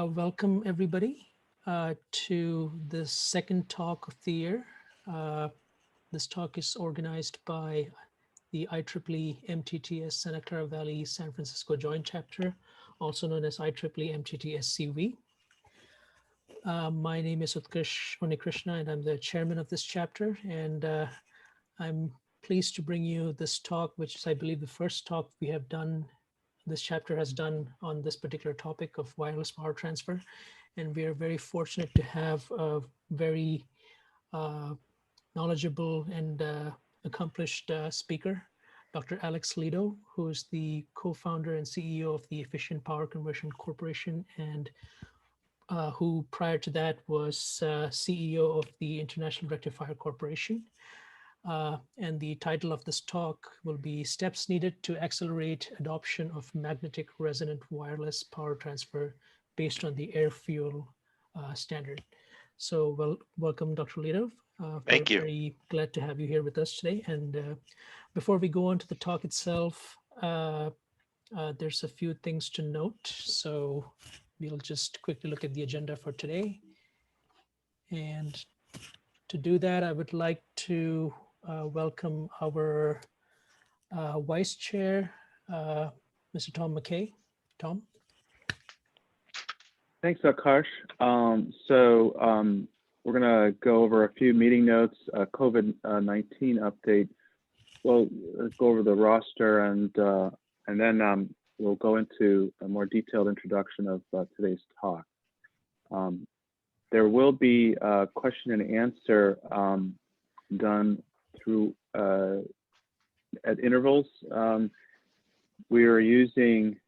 Welcome everybody to the second talk of the year. This talk is organized by the IEEE MTTS Santa Clara Valley San Francisco Joint Chapter, also known as IEEE MTTS CV. My name is Utkarsh Unikrishna and I'm the chairman of this chapter, and I'm pleased to bring you this talk, which is, I believe, the first talk we have done, this chapter has done on this particular topic of wireless power transfer. And we are very fortunate to have a very knowledgeable and accomplished speaker, Dr. Alex Lido, who is the co-founder and CEO of the Efficient Power Conversion Corporation, and who prior to that was CEO of the International Rectifier Corporation. And the title of this talk will be Steps Needed to Accelerate Adoption of Magnetic Resonant Wireless Power Transfer based on the AirFuel standard. So welcome, Dr. Lido. Thank you. Very glad to have you here with us today. And before we go on to the talk itself, there's a few things to note. So we'll just quickly look at the agenda for today. And to do that, I would like to welcome our Vice Chair, Mr. Tom McKay. Tom? Thanks, Akash. We're going to go over a few meeting notes, COVID-19 update. We'll go over the roster, and then we'll go into a more detailed introduction of today's talk. There will be a question and answer done through at intervals. We are using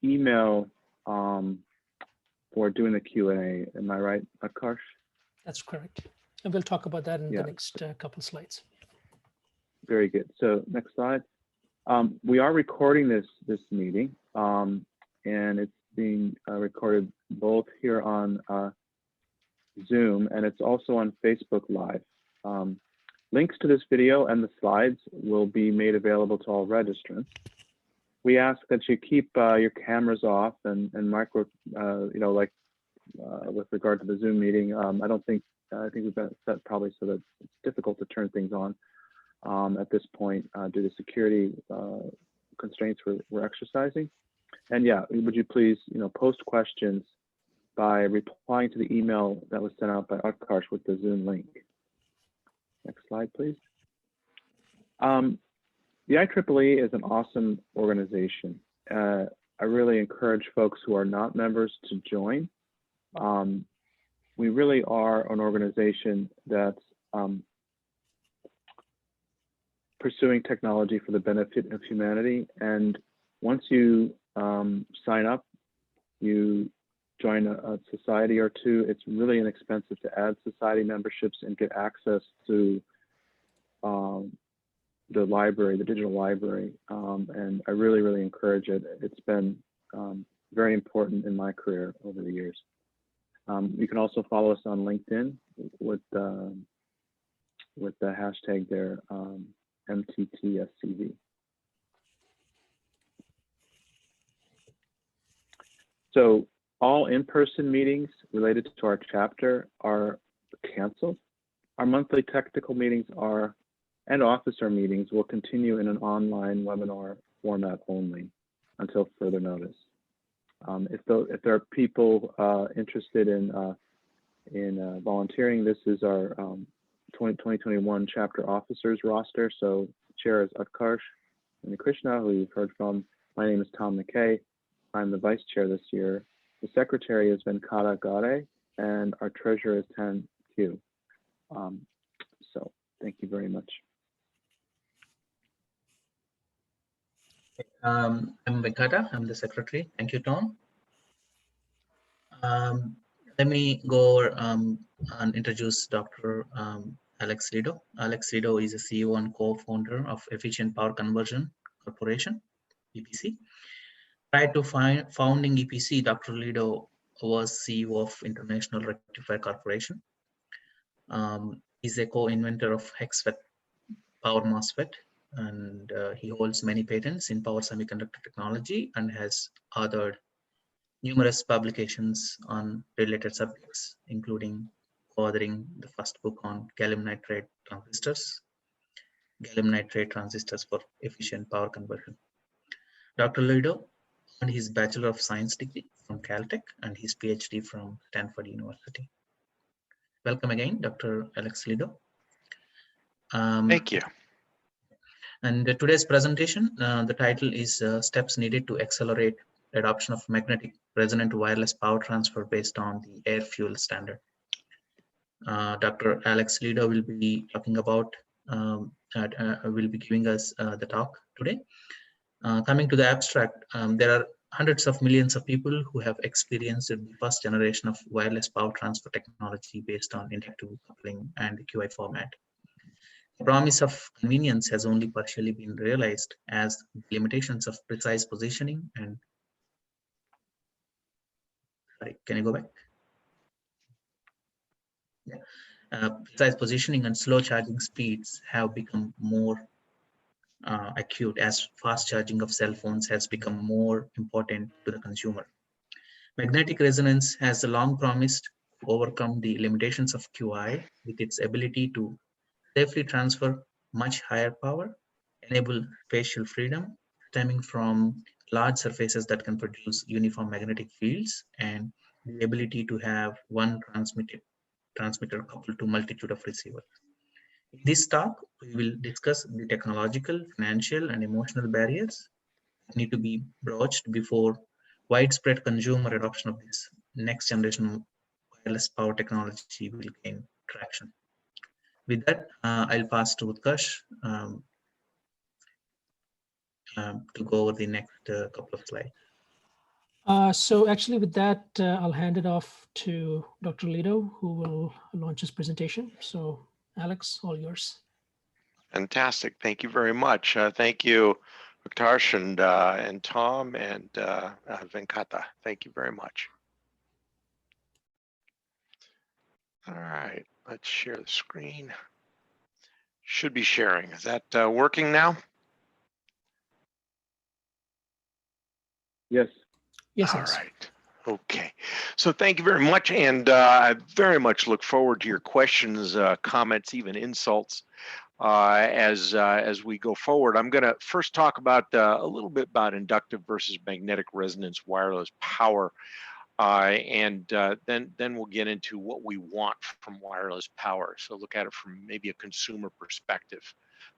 email for doing the Q&A. Am I right, Akash? That's correct. And we'll talk about that in the next couple slides. Very good. So next slide. We are recording this meeting, and it's being recorded both here on Zoom, and it's also on Facebook Live. Links to this video and the slides will be made available to all registrants. We ask that you keep your cameras off and micro, with regard to the Zoom meeting. I think we've got it set probably so that it's difficult to turn things on at this point due to security constraints we're exercising. And yeah, would you please, post questions by replying to the email that was sent out by Utkarsh with the Zoom link. Next slide, please. The IEEE is an awesome organization. I really encourage folks who are not members to join. We really are an organization that's pursuing technology for the benefit of humanity. And once you sign up, you join a society or two. It's really inexpensive to add society memberships and get access to the library, the digital library. And I really, really encourage it. It's been very important in my career over the years. You can also follow us on LinkedIn with the hashtag there, MTTSCV. So all in-person meetings related to our chapter are canceled. Our monthly technical meetings and officer meetings will continue in an online webinar format only until further notice. If there are people interested in volunteering, this is our 2021 chapter officers roster. So the chair is Utkarsh Unikrishna, who you've heard from. My name is Tom McKay. I'm the vice chair this year. The secretary is Venkata Gare, and our treasurer is Tan Q. So thank you very much. I'm Venkata. I'm the secretary. Thank you, Tom. Let me go and introduce Dr. Alex Lido. Alex Lido is a CEO and co-founder of Efficient Power Conversion Corporation, EPC. Prior to founding EPC, Dr. Lido was CEO of International Rectifier Corporation. He's a co-inventor of HEXFET power MOSFET, and he holds many patents in power semiconductor technology and has authored numerous publications on related subjects, including co-authoring the first book on gallium nitride transistors for efficient power conversion. Dr. Lido earned his Bachelor of Science degree from Caltech and his PhD from Stanford University. Welcome again, Dr. Alex Lido. Thank you. And today's presentation, the title is Steps Needed to Accelerate Adoption of Magnetic Resonant Wireless Power Transfer Based on the AirFuel Standard. Dr. Alex Lido will be talking about, will be giving us the talk today. Coming to the abstract, there are hundreds of millions of people who have experienced the first generation of wireless power transfer technology based on inductive coupling and QI format. The promise of convenience has only partially been realized as the limitations of precise positioning and, sorry, can you go back? Yeah. Precise positioning and slow charging speeds have become more acute as fast charging of cell phones has become more important to the consumer. Magnetic resonance has long promised to overcome the limitations of QI with its ability to safely transfer much higher power, enable spatial freedom stemming from large surfaces that can produce uniform magnetic fields, and the ability to have one transmitter coupled to multitude of receivers. In this talk, we will discuss the technological, financial, and emotional barriers that need to be broached before widespread consumer adoption of this next generation wireless power technology will gain traction. With that, I'll pass to Utkarsh to go over the next couple of slides. So actually with that, I'll hand it off to Dr. Lido, who will launch his presentation. So Alex, all yours. Fantastic. Thank you very much. Thank you, Uktarsh and Tom and Venkata. Thank you very much. All right, let's share the screen. Should be sharing. Is that working now? Yes. Yes. All Yes. right. Okay. So thank you very much. And I very much look forward to your questions, comments, even insults as we go forward. I'm going to first talk about a little bit about inductive versus magnetic resonance wireless power. And then we'll get into what we want from wireless power. So look at it from maybe a consumer perspective.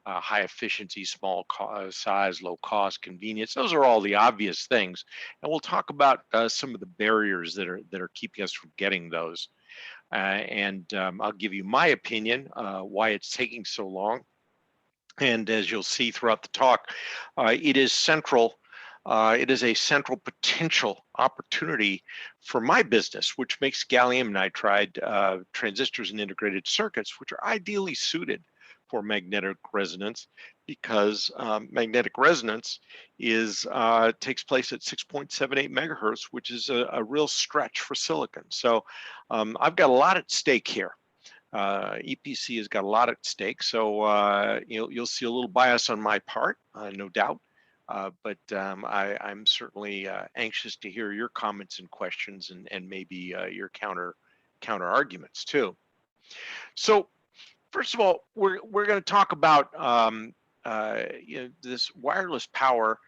High efficiency, small size, low cost, convenience. Those are all the obvious things. And we'll talk about some of the barriers that are keeping us from getting those. And I'll give you my opinion, why it's taking so long. And as you'll see throughout the talk, it is central. It is a central potential opportunity for my business, which makes gallium nitride transistors and integrated circuits, which are ideally suited for magnetic resonance, because magnetic resonance takes place at 6.78 megahertz, which is a real stretch for silicon. So I've got a lot at stake here. EPC has got a lot at stake, so you'll see a little bias on my part, no doubt. But I'm certainly anxious to hear your comments and questions, and maybe your counter arguments too. So first of all, we're going to talk about this wireless power,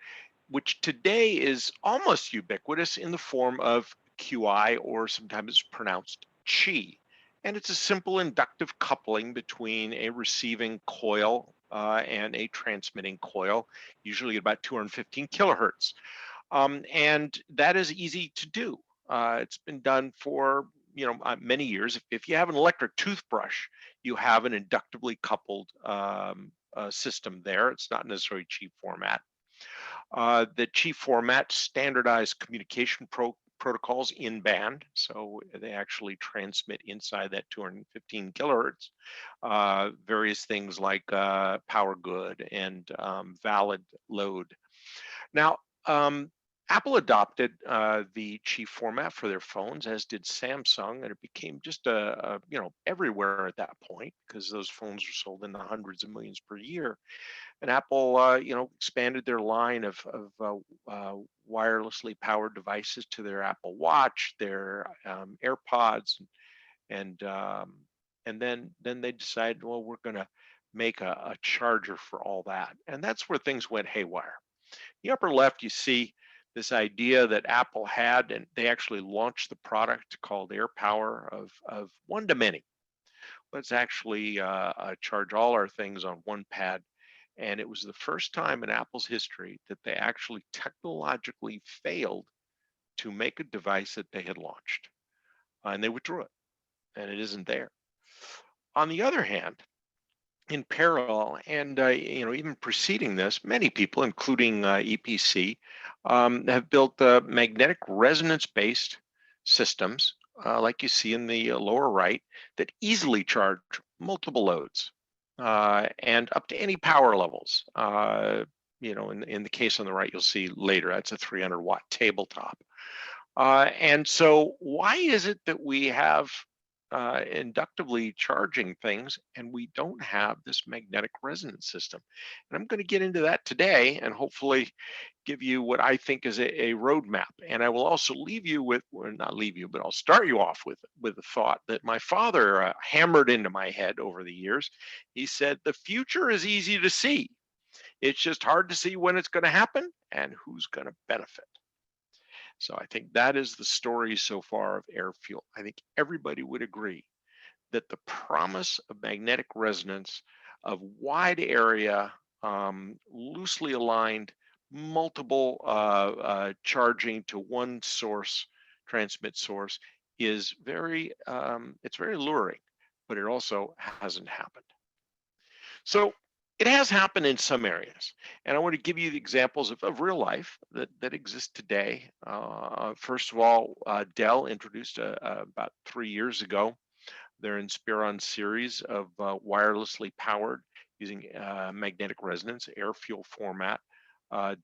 which today is almost ubiquitous in the form of QI, or sometimes it's pronounced Qi. And it's a simple inductive coupling between a receiving coil and a transmitting coil, usually at about 215 kilohertz. And that is easy to do. It's been done for many years. If you have an electric toothbrush, you have an inductively coupled system there. It's not necessarily Qi format. The Qi format standardized communication protocols in band, so they actually transmit inside that 215 kilohertz. Various things like power good and valid load. Now, Apple adopted the Qi format for their phones, as did Samsung, and it became just everywhere at that point, because those phones are sold in the hundreds of millions per year. And Apple, expanded their line of wirelessly powered devices to their Apple Watch, their AirPods, and then they decided, well, we're going to make a charger for all that, and that's where things went haywire. The upper left, you see this idea that Apple had, and they actually launched the product called AirPower of one to many. Let's actually charge all our things on one pad. And it was the first time in Apple's history that they actually technologically failed to make a device that they had launched. And they withdrew it, and it isn't there. On the other hand, in parallel, and even preceding this, many people, including EPC, have built magnetic resonance-based systems, like you see in the lower right, that easily charge multiple loads and up to any power levels. In the case on the right, you'll see later, that's a 300-watt tabletop. And so why is it that we have inductively charging things and we don't have this magnetic resonance system? And I'm going to get into that today and hopefully give you what I think is a roadmap. And I will also leave you with, or not leave you, but I'll start you off with a thought that my father hammered into my head over the years. He said, the future is easy to see. It's just hard to see when it's going to happen and who's going to benefit. So I think that is the story so far of AirFuel. I think everybody would agree that the promise of magnetic resonance, of wide area, loosely aligned, multiple charging to one source, transmit source, is it's very alluring, but it also hasn't happened. So it has happened in some areas, and I want to give you the examples of real life that exist today. First of all, Dell introduced about 3 years ago their Inspiron series of wirelessly powered using magnetic resonance, AirFuel format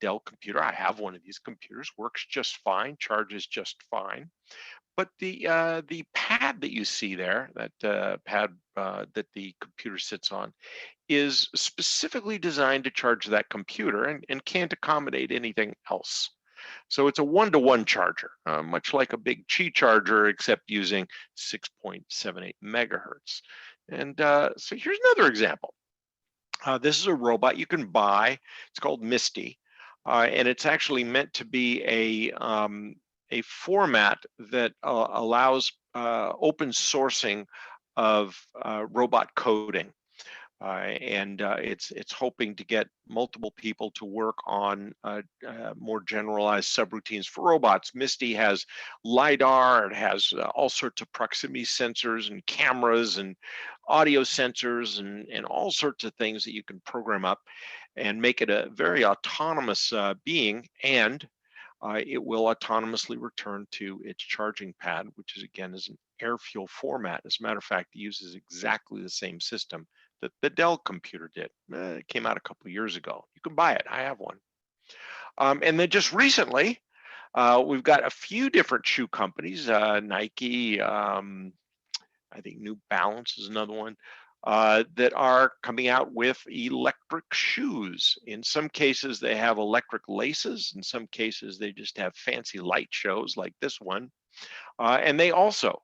Dell computer. I have one of these computers, works just fine, charges just fine. But the pad that you see there, that pad that the computer sits on, is specifically designed to charge that computer and can't accommodate anything else. So it's a one-to-one charger, much like a big Qi charger, except using 6.78 megahertz. And so here's another example. This is a robot you can buy. It's called Misty, and it's actually meant to be a format that allows open sourcing of robot coding. And it's hoping to get multiple people to work on more generalized subroutines for robots. Misty has LiDAR, it has all sorts of proximity sensors and cameras and audio sensors and all sorts of things that you can program up and make it a very autonomous being, and it will autonomously return to its charging pad, which is again is an AirFuel format. As a matter of fact, it uses exactly the same system that the Dell computer did. It came out a couple of years ago. You can buy it. I have one. And then just recently, we've got a few different shoe companies. Nike, I think New Balance is another one, that are coming out with electric shoes. In some cases, they have electric laces. In some cases, they just have fancy light shows like this one. And they also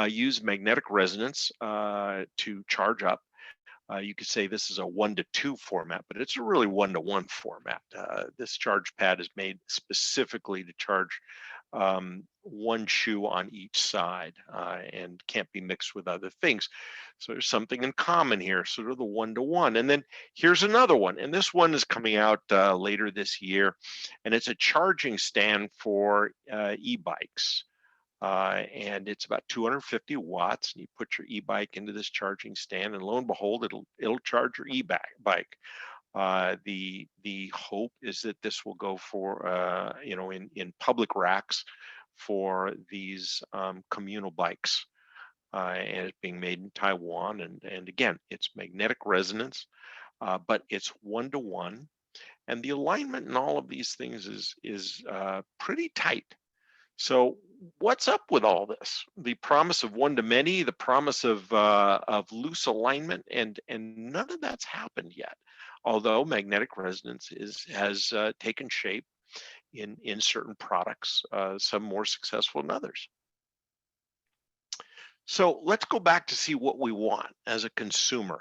use magnetic resonance to charge up. You could say this is a 1-to-2 format, but it's a really 1-to-1 format. This charge pad is made specifically to charge one shoe on each side and can't be mixed with other things. So there's something in common here, sort of the 1-to-1. And then here's another one, and this one is coming out later this year, and it's a charging stand for e-bikes. And it's about 250 watts, and you put your e-bike into this charging stand, and lo and behold, it'll charge your e-bike. The hope is that this will go for in public racks for these communal bikes, and it's being made in Taiwan. And again, it's magnetic resonance, but it's 1-to-1, and the alignment in all of these things is pretty tight. So what's up with all this? The promise of one-to-many, the promise of loose alignment, and none of that's happened yet. Although magnetic resonance has taken shape, in certain products, some more successful than others. So let's go back to see what we want as a consumer.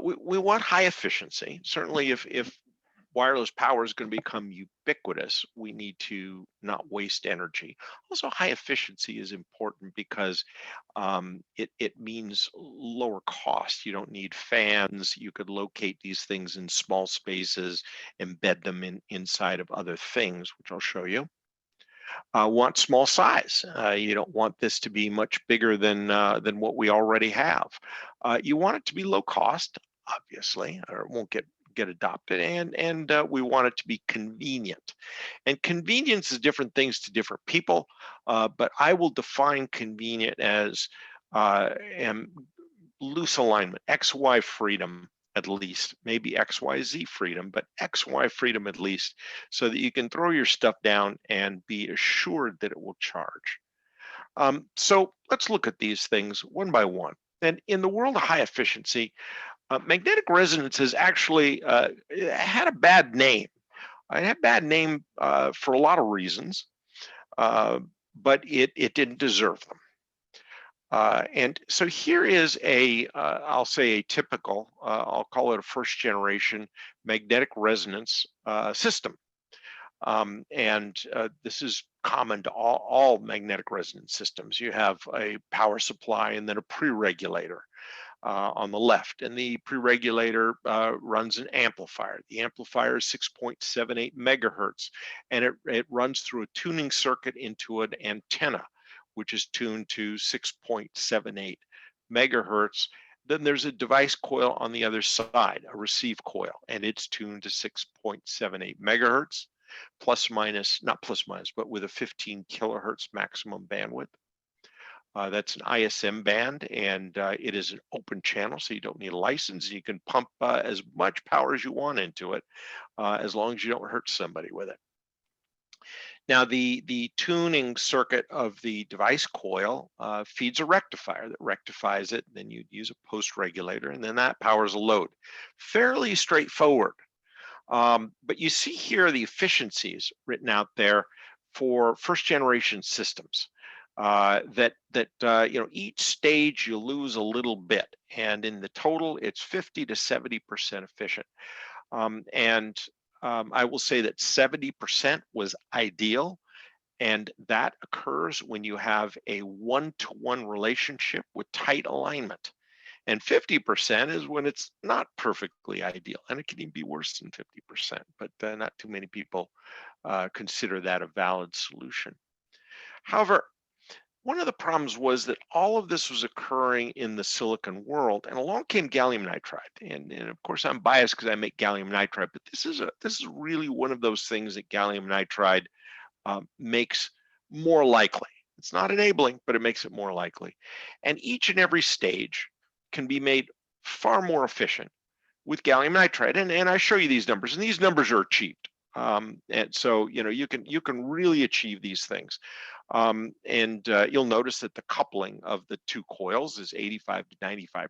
We want high efficiency. Certainly if wireless power is going to become ubiquitous, we need to not waste energy. Also, high efficiency is important because it means lower cost. You don't need fans. You could locate these things in small spaces, embed them inside of other things, which I'll show you. Want small size. You don't want this to be much bigger than what we already have. You want it to be low cost, obviously, or it won't get adopted, and we want it to be convenient. And convenience is different things to different people, but I will define convenient as loose alignment, XY freedom at least, maybe XYZ freedom, but XY freedom at least, so that you can throw your stuff down and be assured that it will charge. So let's look at these things one by one. And in the world of high efficiency, magnetic resonance has actually had a bad name. It had a bad name for a lot of reasons, but it didn't deserve them. And so here is I'll say a typical, I'll call it a first generation magnetic resonance system. This is common to all magnetic resonance systems. You have a power supply and then a pre-regulator on the left, and the pre-regulator runs an amplifier. The amplifier is 6.78 megahertz, and it runs through a tuning circuit into an antenna, which is tuned to 6.78 megahertz. Then there's a device coil on the other side, a receive coil, and it's tuned to 6.78 megahertz, plus minus, not plus minus, but with a 15 kilohertz maximum bandwidth. That's an ISM band, and it is an open channel, so you don't need a license. You can pump as much power as you want into it, as long as you don't hurt somebody with it. Now, the tuning circuit of the device coil feeds a rectifier that rectifies it. Then you'd use a post regulator, and then that powers a load. Fairly straightforward. But you see here the efficiencies written out there for first generation systems. Each stage you lose a little bit, and in the total it's 50 to 70% efficient. I will say that 70% was ideal, and that occurs when you have a one-to-one relationship with tight alignment. And 50% is when it's not perfectly ideal, and it can even be worse than 50%, but not too many people consider that a valid solution. However, one of the problems was that all of this was occurring in the silicon world, and along came gallium nitride. And of course, I'm biased because I make gallium nitride, but this is really one of those things that gallium nitride makes more likely. It's not enabling, but it makes it more likely. And each and every stage can be made far more efficient with gallium nitride. And I show you these numbers, and these numbers are achieved. And so you can really achieve these things. You'll notice that the coupling of the two coils is 85 to 95%.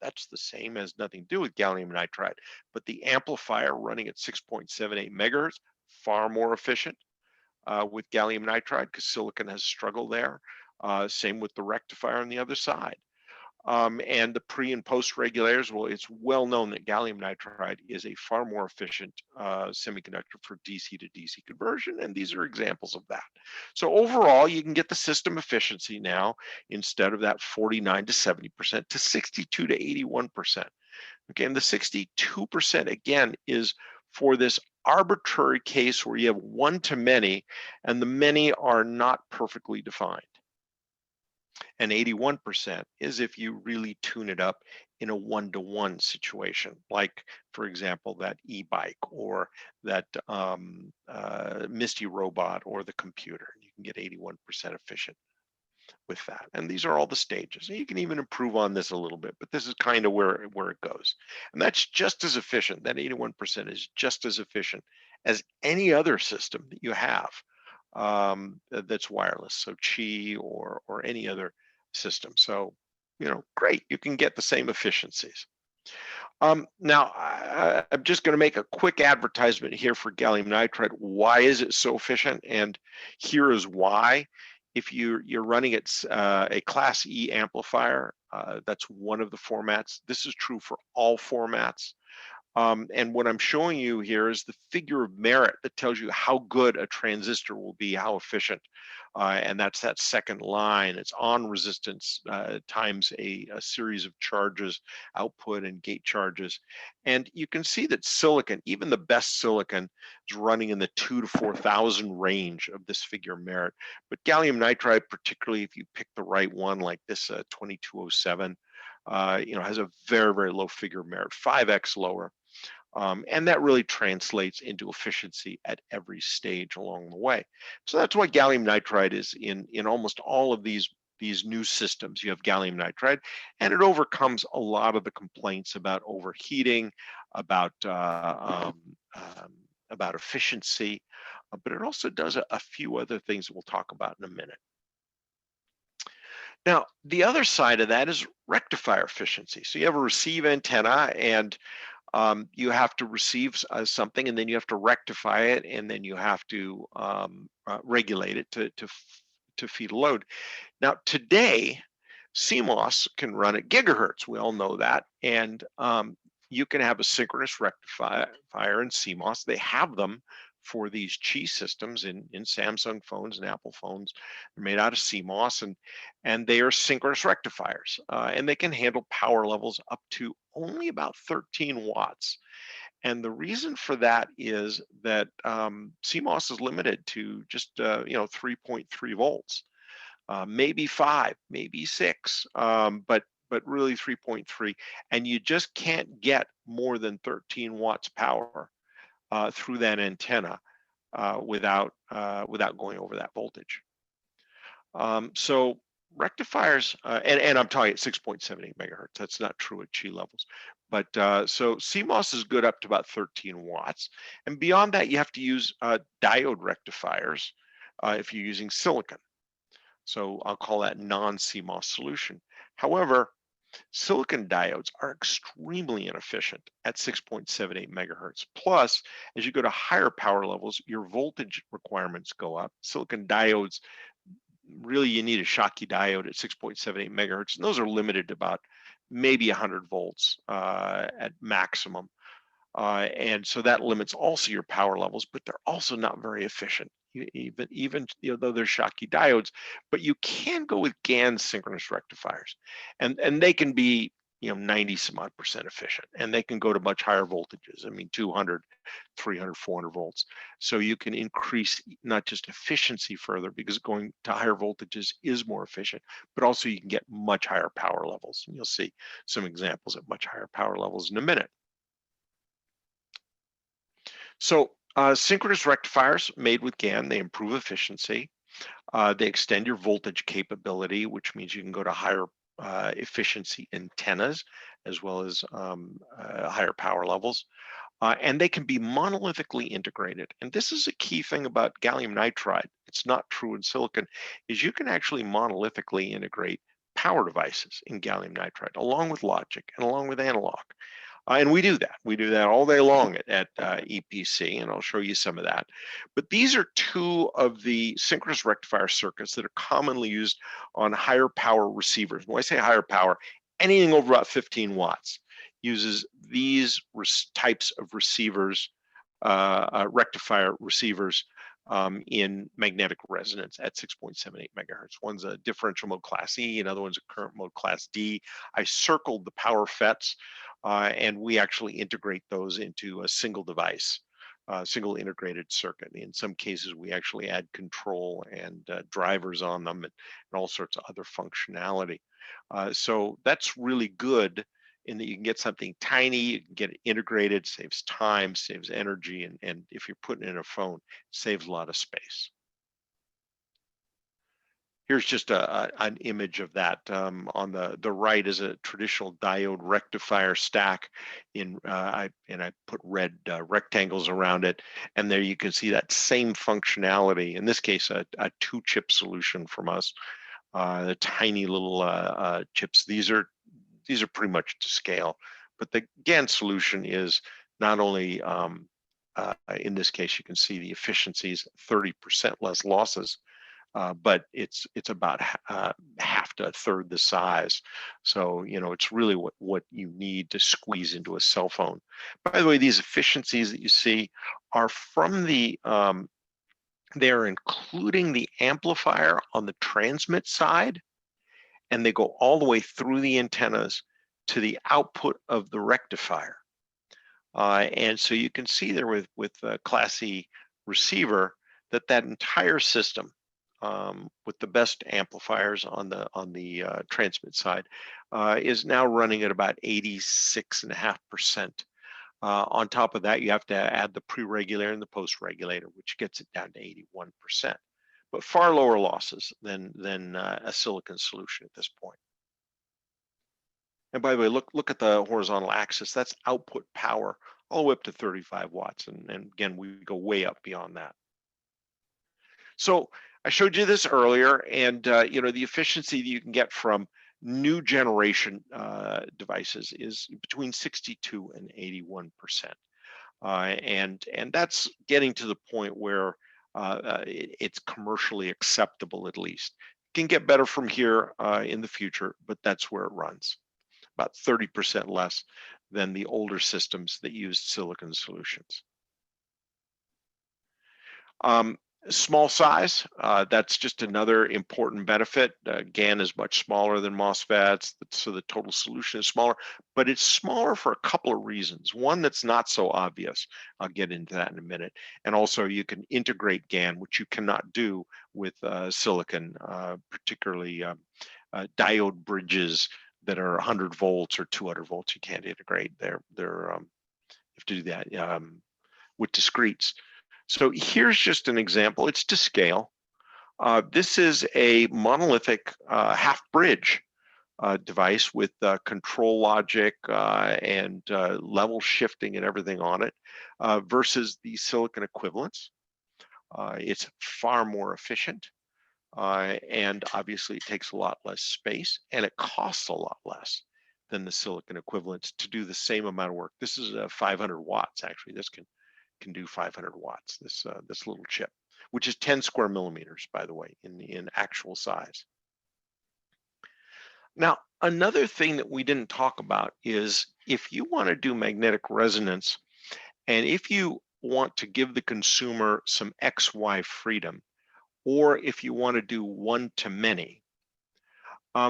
That's the same, has nothing to do with gallium nitride. But the amplifier running at 6.78 megahertz, far more efficient with gallium nitride, because silicon has struggled there. Same with the rectifier on the other side. And the pre and post regulators, well, it's well known that gallium nitride is a far more efficient semiconductor for DC to DC conversion, and these are examples of that. So overall, you can get the system efficiency now, instead of that 49 to 70%, to 62 to 81%. Okay, and the 62% again is for this arbitrary case where you have one to many, and the many are not perfectly defined. And 81% is if you really tune it up in a one-to-one situation, like, for example, that e-bike or that Misty robot or the computer. You can get 81% efficient with that. And these are all the stages. And you can even improve on this a little bit, but this is kind of where it goes. And that's just as efficient. That 81% is just as efficient as any other system that you have that's wireless, so Qi or any other system. So, great, you can get the same efficiencies. Now, I'm just going to make a quick advertisement here for gallium nitride. Why is it so efficient? And here is why. If you're running a Class E amplifier, that's one of the formats. This is true for all formats. And what I'm showing you here is the figure of merit that tells you how good a transistor will be, how efficient. And that's that second line. It's on resistance times a series of charges, output and gate charges. And you can see that silicon, even the best silicon, is running in the 2,000 to 4,000 range of this figure of merit. But gallium nitride, particularly if you pick the right one, like this 2207, has a very, very low figure of merit, 5x lower. And that really translates into efficiency at every stage along the way. So that's why gallium nitride is in almost all of these new systems. You have gallium nitride, and it overcomes a lot of the complaints about overheating, about efficiency, but it also does a few other things that we'll talk about in a minute. Now, the other side of that is rectifier efficiency. So you have a receive antenna, and you have to receive something, and then you have to rectify it, and then you have to regulate it to feed a load. Now, today, CMOS can run at gigahertz. We all know that, and you can have a synchronous rectifier in CMOS. They have them for these Qi systems in Samsung phones and Apple phones. They're made out of CMOS, and they are synchronous rectifiers, and they can handle power levels up to only about 13 watts. And the reason for that is that CMOS is limited to just 3.3 volts, maybe 5, maybe 6, but really 3.3, and you just can't get more than 13 watts power through that antenna without going over that voltage. So rectifiers, and I'm talking at 6.78 megahertz. That's not true at Qi levels. But so CMOS is good up to about 13 watts. And beyond that, you have to use diode rectifiers if you're using silicon. So I'll call that non-CMOS solution. However, silicon diodes are extremely inefficient at 6.78 megahertz. Plus, as you go to higher power levels, your voltage requirements go up. Silicon diodes, really you need a Schottky diode at 6.78 megahertz, and those are limited to about maybe 100 volts at maximum. And so that limits also your power levels, but they're also not very efficient, even though they're Schottky diodes. But you can go with GaN synchronous rectifiers, and they can be 90 some odd % efficient, and they can go to much higher voltages. I mean 200, 300, 400 volts. So you can increase not just efficiency further, because going to higher voltages is more efficient, but also you can get much higher power levels. And you'll see some examples at much higher power levels in a minute. So synchronous rectifiers made with GaN, they improve efficiency. They extend your voltage capability, which means you can go to higher efficiency antennas as well as higher power levels. And they can be monolithically integrated. And this is a key thing about gallium nitride. It's not true in silicon, is you can actually monolithically integrate power devices in gallium nitride, along with logic and along with analog. And we do that. We do that all day long at EPC, and I'll show you some of that. But these are two of the synchronous rectifier circuits that are commonly used on higher power receivers. When I say higher power, anything over about 15 watts uses these types of receivers, rectifier receivers, in magnetic resonance at 6.78 megahertz. One's a differential mode class E, another one's a current mode class D. I circled the power FETs, and we actually integrate those into a single device, single integrated circuit. In some cases, we actually add control and drivers on them, and all sorts of other functionality. So that's really good in that you can get something tiny, you can get it integrated, saves time, saves energy, and if you're putting it in a phone, saves a lot of space. Here's just an image of that. On the right is a traditional diode rectifier stack. I put red rectangles around it, and there you can see that same functionality. In this case, a 2-chip solution from us. The tiny little chips. These are pretty much to scale, But the GaN solution is not only, in this case, you can see the efficiencies, 30% less losses, but it's about half to a third the size. So, you know, it's really what you need to squeeze into a cell phone. By the way, these efficiencies that you see are from the, they're including the amplifier on the transmit side, and they go all the way through the antennas to the output of the rectifier. And so you can see there with a Class E receiver that that entire system, with the best amplifiers on the transmit side, is now running at about 86.5%. On top of that, you have to add the pre-regulator and the post-regulator, which gets it down to 81%, but far lower losses than a silicon solution at this point. And by the way, look at the horizontal axis. That's output power all the way up to 35 watts. And again, we go way up beyond that. So I showed you this earlier, and you know, the efficiency that you can get from new generation devices is between 62 and 81%. And that's getting to the point where it's commercially acceptable, at least. It can get better from here in the future, but that's where it runs. About 30% less than the older systems that used silicon solutions. Small size, that's just another important benefit. GaN is much smaller than MOSFETs, so the total solution is smaller, but it's smaller for a couple of reasons. One that's not so obvious, I'll get into that in a minute. And also you can integrate GaN, which you cannot do with silicon, particularly diode bridges that are 100 volts or 200 volts. You can't integrate. You have to do that with discretes. So here's just an example. It's to scale. This is a monolithic half bridge device with control logic and level shifting and everything on it versus the silicon equivalents. It's far more efficient. And obviously it takes a lot less space, and it costs a lot less than the silicon equivalents to do the same amount of work. This is 500 watts, actually. This can do 500 watts, this little chip, which is 10 square millimeters, by the way, in actual size. Now, another thing that we didn't talk about is if you want to do magnetic resonance, and if you want to give the consumer some XY freedom, or if you want to do one-to-many,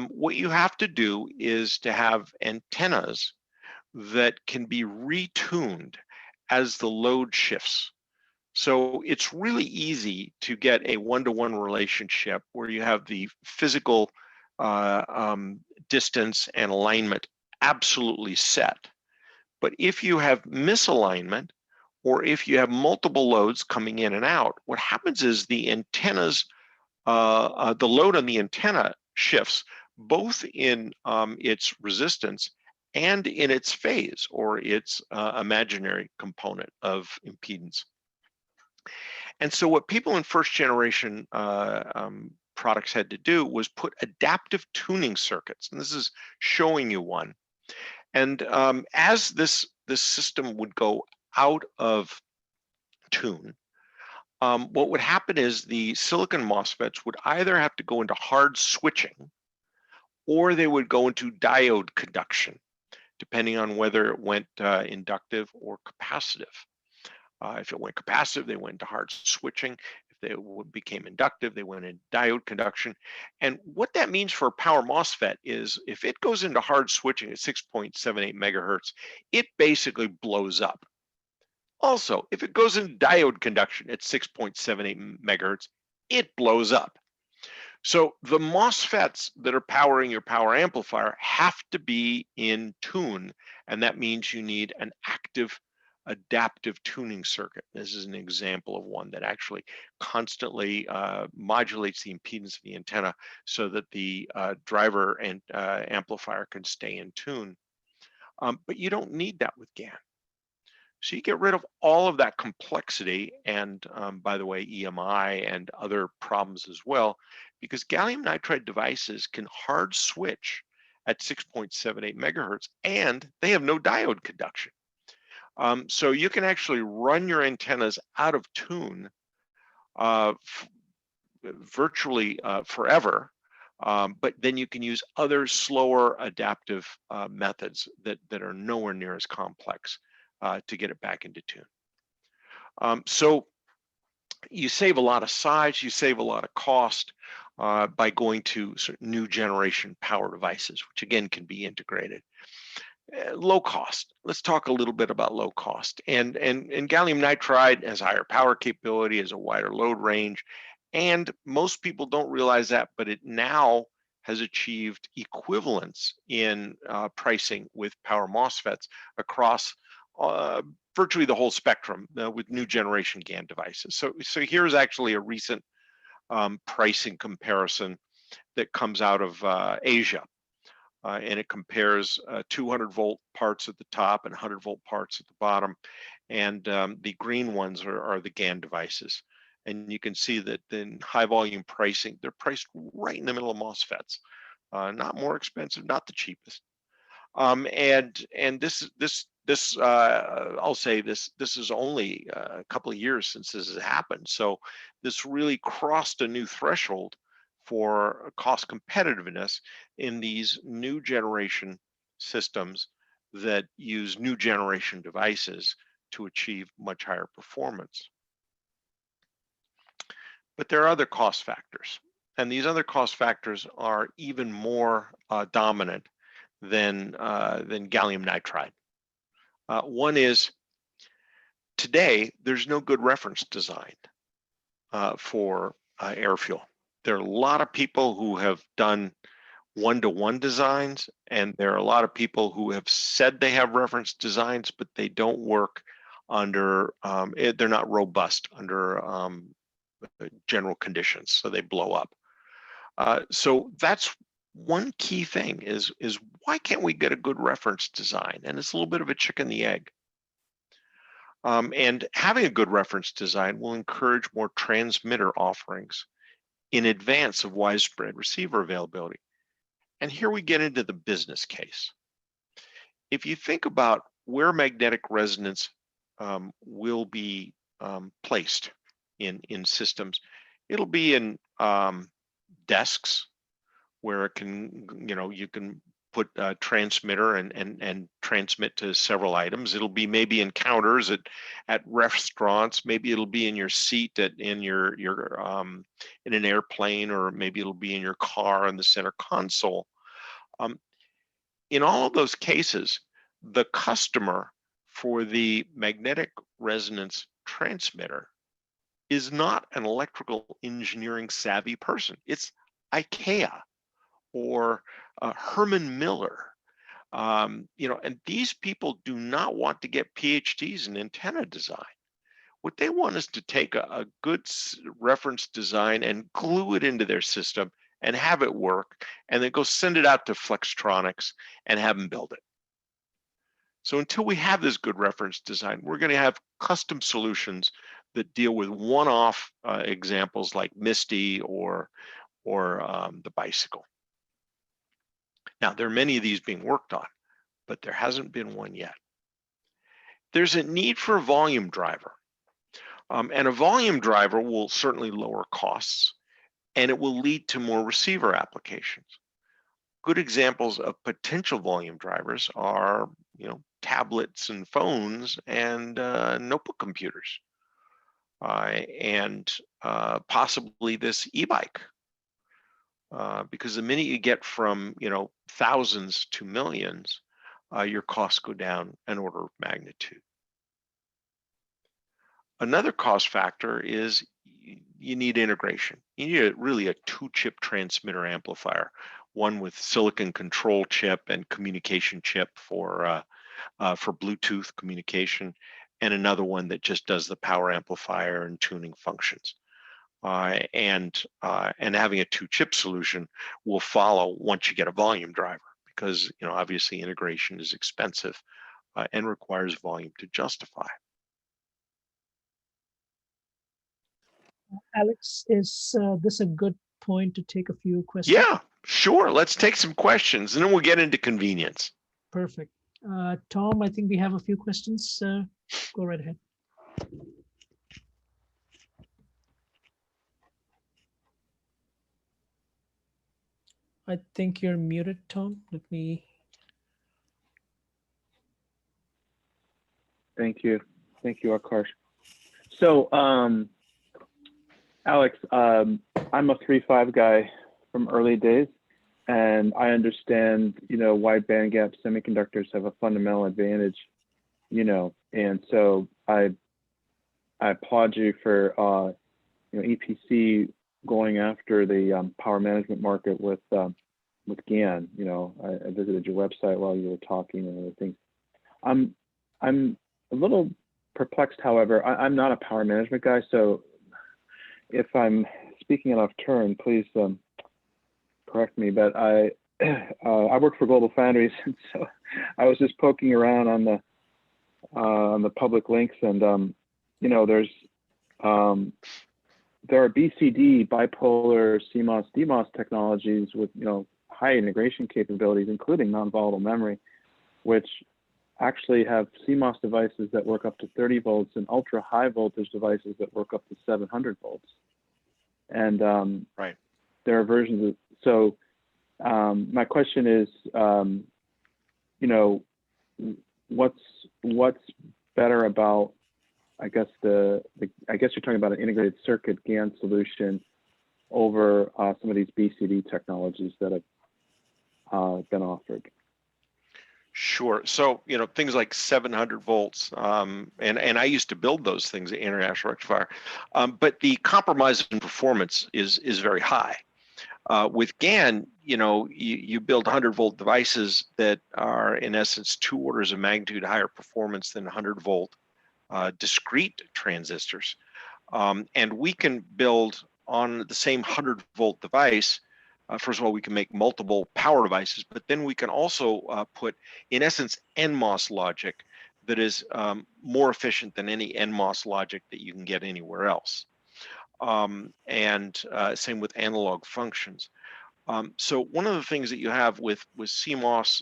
what you have to do is to have antennas that can be retuned as the load shifts. So it's really easy to get a one-to-one relationship where you have the physical distance and alignment absolutely set. But if you have misalignment, or if you have multiple loads coming in and out, what happens is the antennas, the load on the antenna shifts both in its resistance and in its phase, or its imaginary component of impedance. And so what people in first generation products had to do was put adaptive tuning circuits, and this is showing you one. And as this system would go out of tune, what would happen is the silicon MOSFETs would either have to go into hard switching, or they would go into diode conduction, depending on whether it went inductive or capacitive. If it went capacitive, they went into hard switching. If they became inductive, they went into diode conduction. And what that means for a power MOSFET is if it goes into hard switching at 6.78 megahertz, it basically blows up. Also, if it goes into diode conduction at 6.78 megahertz, it blows up. So the MOSFETs that are powering your power amplifier have to be in tune, and that means you need an active adaptive tuning circuit. This is an example of one that actually constantly modulates the impedance of the antenna so that the driver and amplifier can stay in tune. But you don't need that with GaN. So you get rid of all of that complexity and, by the way, EMI and other problems as well, because gallium nitride devices can hard switch at 6.78 megahertz, and they have no diode conduction. So you can actually run your antennas out of tune virtually forever, but then you can use other slower adaptive methods that are nowhere near as complex to get it back into tune. So you save a lot of size, you save a lot of cost by going to new generation power devices, which again can be integrated. Low cost. Let's talk a little bit about low cost. And gallium nitride has higher power capability, has a wider load range, and most people don't realize that, but it now has achieved equivalence in pricing with power MOSFETs across virtually the whole spectrum with new generation GaN devices. So here's actually a recent pricing comparison that comes out of Asia. And it compares 200 volt parts at the top and 100 volt parts at the bottom. And the green ones are the GaN devices. And you can see that in high volume pricing, they're priced right in the middle of MOSFETs. Not more expensive, not the cheapest. And this I'll say this is only a couple of years since this has happened. So this really crossed a new threshold for cost competitiveness in these new generation systems that use new generation devices to achieve much higher performance. But there are other cost factors, and these other cost factors are even more dominant than gallium nitride. One is today there's no good reference design for AirFuel. There are a lot of people who have done one-to-one designs, and there are a lot of people who have said they have reference designs, but they don't work under, they're not robust under general conditions, so they blow up. So that's one key thing is why can't we get a good reference design? And it's a little bit of a chicken and the egg. And having a good reference design will encourage more transmitter offerings in advance of widespread receiver availability. And here we get into the business case. If you think about where magnetic resonance will be placed in systems, it'll be in desks where it can, you can put a transmitter and transmit to several items. It'll be maybe in counters at restaurants. Maybe it'll be in your seat in an airplane, or maybe it'll be in your car in the center console. In all of those cases, the customer for the magnetic resonance transmitter is not an electrical engineering savvy person. It's IKEA or Herman Miller, and these people do not want to get PhDs in antenna design. What they want is to take a good reference design and glue it into their system and have it work, and then go send it out to Flextronics and have them build it. So until we have this good reference design, we're going to have custom solutions that deal with one-off examples like MISTI or the bicycle. Now, there are many of these being worked on, but there hasn't been one yet. There's a need for a volume driver, and a volume driver will certainly lower costs, and it will lead to more receiver applications. Good examples of potential volume drivers are, tablets and phones and notebook computers, and possibly this e-bike. Because the minute you get from thousands to millions, your costs go down an order of magnitude. Another cost factor is you need integration. You need really a two-chip transmitter amplifier, one with silicon control chip and communication chip for Bluetooth communication, and another one that just does the power amplifier and tuning functions. And having a two-chip solution will follow once you get a volume driver, because obviously integration is expensive and requires volume to justify. Alex, is this a good point to take a few questions? Yeah, sure. Let's take some questions and then we'll get into convenience. Perfect. Tom, I think we have a few questions. Go right ahead. I think you're muted, Tom. Let me. Thank you. Thank you, Akarsh. So, Alex, I'm a 3.5 guy from early days, and I understand, wide bandgap semiconductors have a fundamental advantage, and so I applaud you for, EPC going after the power management market with GaN. I visited your website while you were talking and other things. I'm a little perplexed, however. I'm not a power management guy, so if I'm speaking out of turn, please correct me. But I work for Global Foundries, and so I was just poking around on the public links, and there are BCD, bipolar, CMOS, DMOS technologies with high integration capabilities, including non-volatile memory, which actually have CMOS devices that work up to 30 volts and ultra high voltage devices that work up to 700 volts. And right. There are versions of, so my question is, what's better about, I guess I guess you're talking about an integrated circuit GaN solution over some of these BCD technologies that have been offered. Sure. So, things like 700 volts, and I used to build those things at International Rectifier, but the compromise in performance is very high. With GaN, you build 100-volt devices that are, in essence, 2 orders of magnitude higher performance than 100-volt discrete transistors. And we can build on the same 100-volt device. First of all, we can make multiple power devices, but then we can also put, in essence, NMOS logic that is more efficient than any NMOS logic that you can get anywhere else. And same with analog functions. So one of the things that you have with CMOS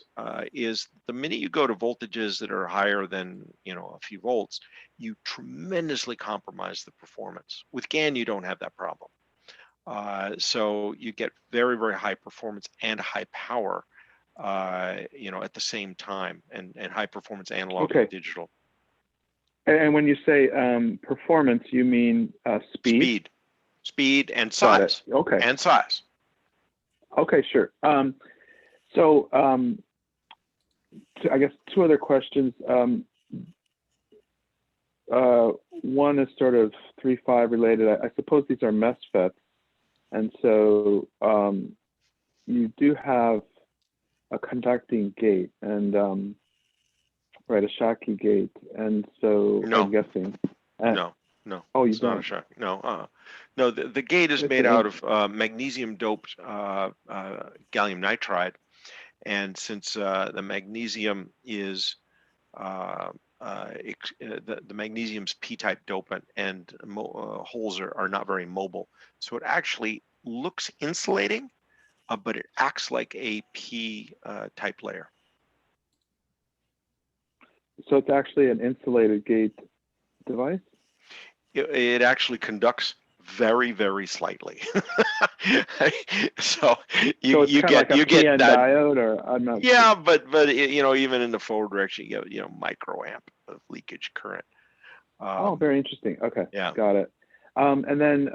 is the minute you go to voltages that are higher than a few volts, you tremendously compromise the performance. With GaN, you don't have that problem. So you get very, very high performance and high power, at the same time, and high performance analog and digital. And when you say performance, you mean speed? Speed and size. Okay. And size. Okay, sure. So I guess 2 other questions. One is sort of 3.5 related. I suppose these are MESFETs. And so you do have a conducting gate and right, a Schottky gate. And so no. I'm guessing. No. Oh, you it's don't? Not a shock. No. No, the gate is made out of magnesium doped gallium nitride. And since the magnesium is the magnesium's p-type dopant, and holes are not very mobile, so it actually looks insulating, but it acts like a p-type layer. So it's actually an insulated gate device? It actually conducts very, very slightly. So you get like a PN that diode, or I'm not. Yeah, sure. but even in the forward direction, you get microamp of leakage current. Oh, very interesting. Okay, yeah, got it. And then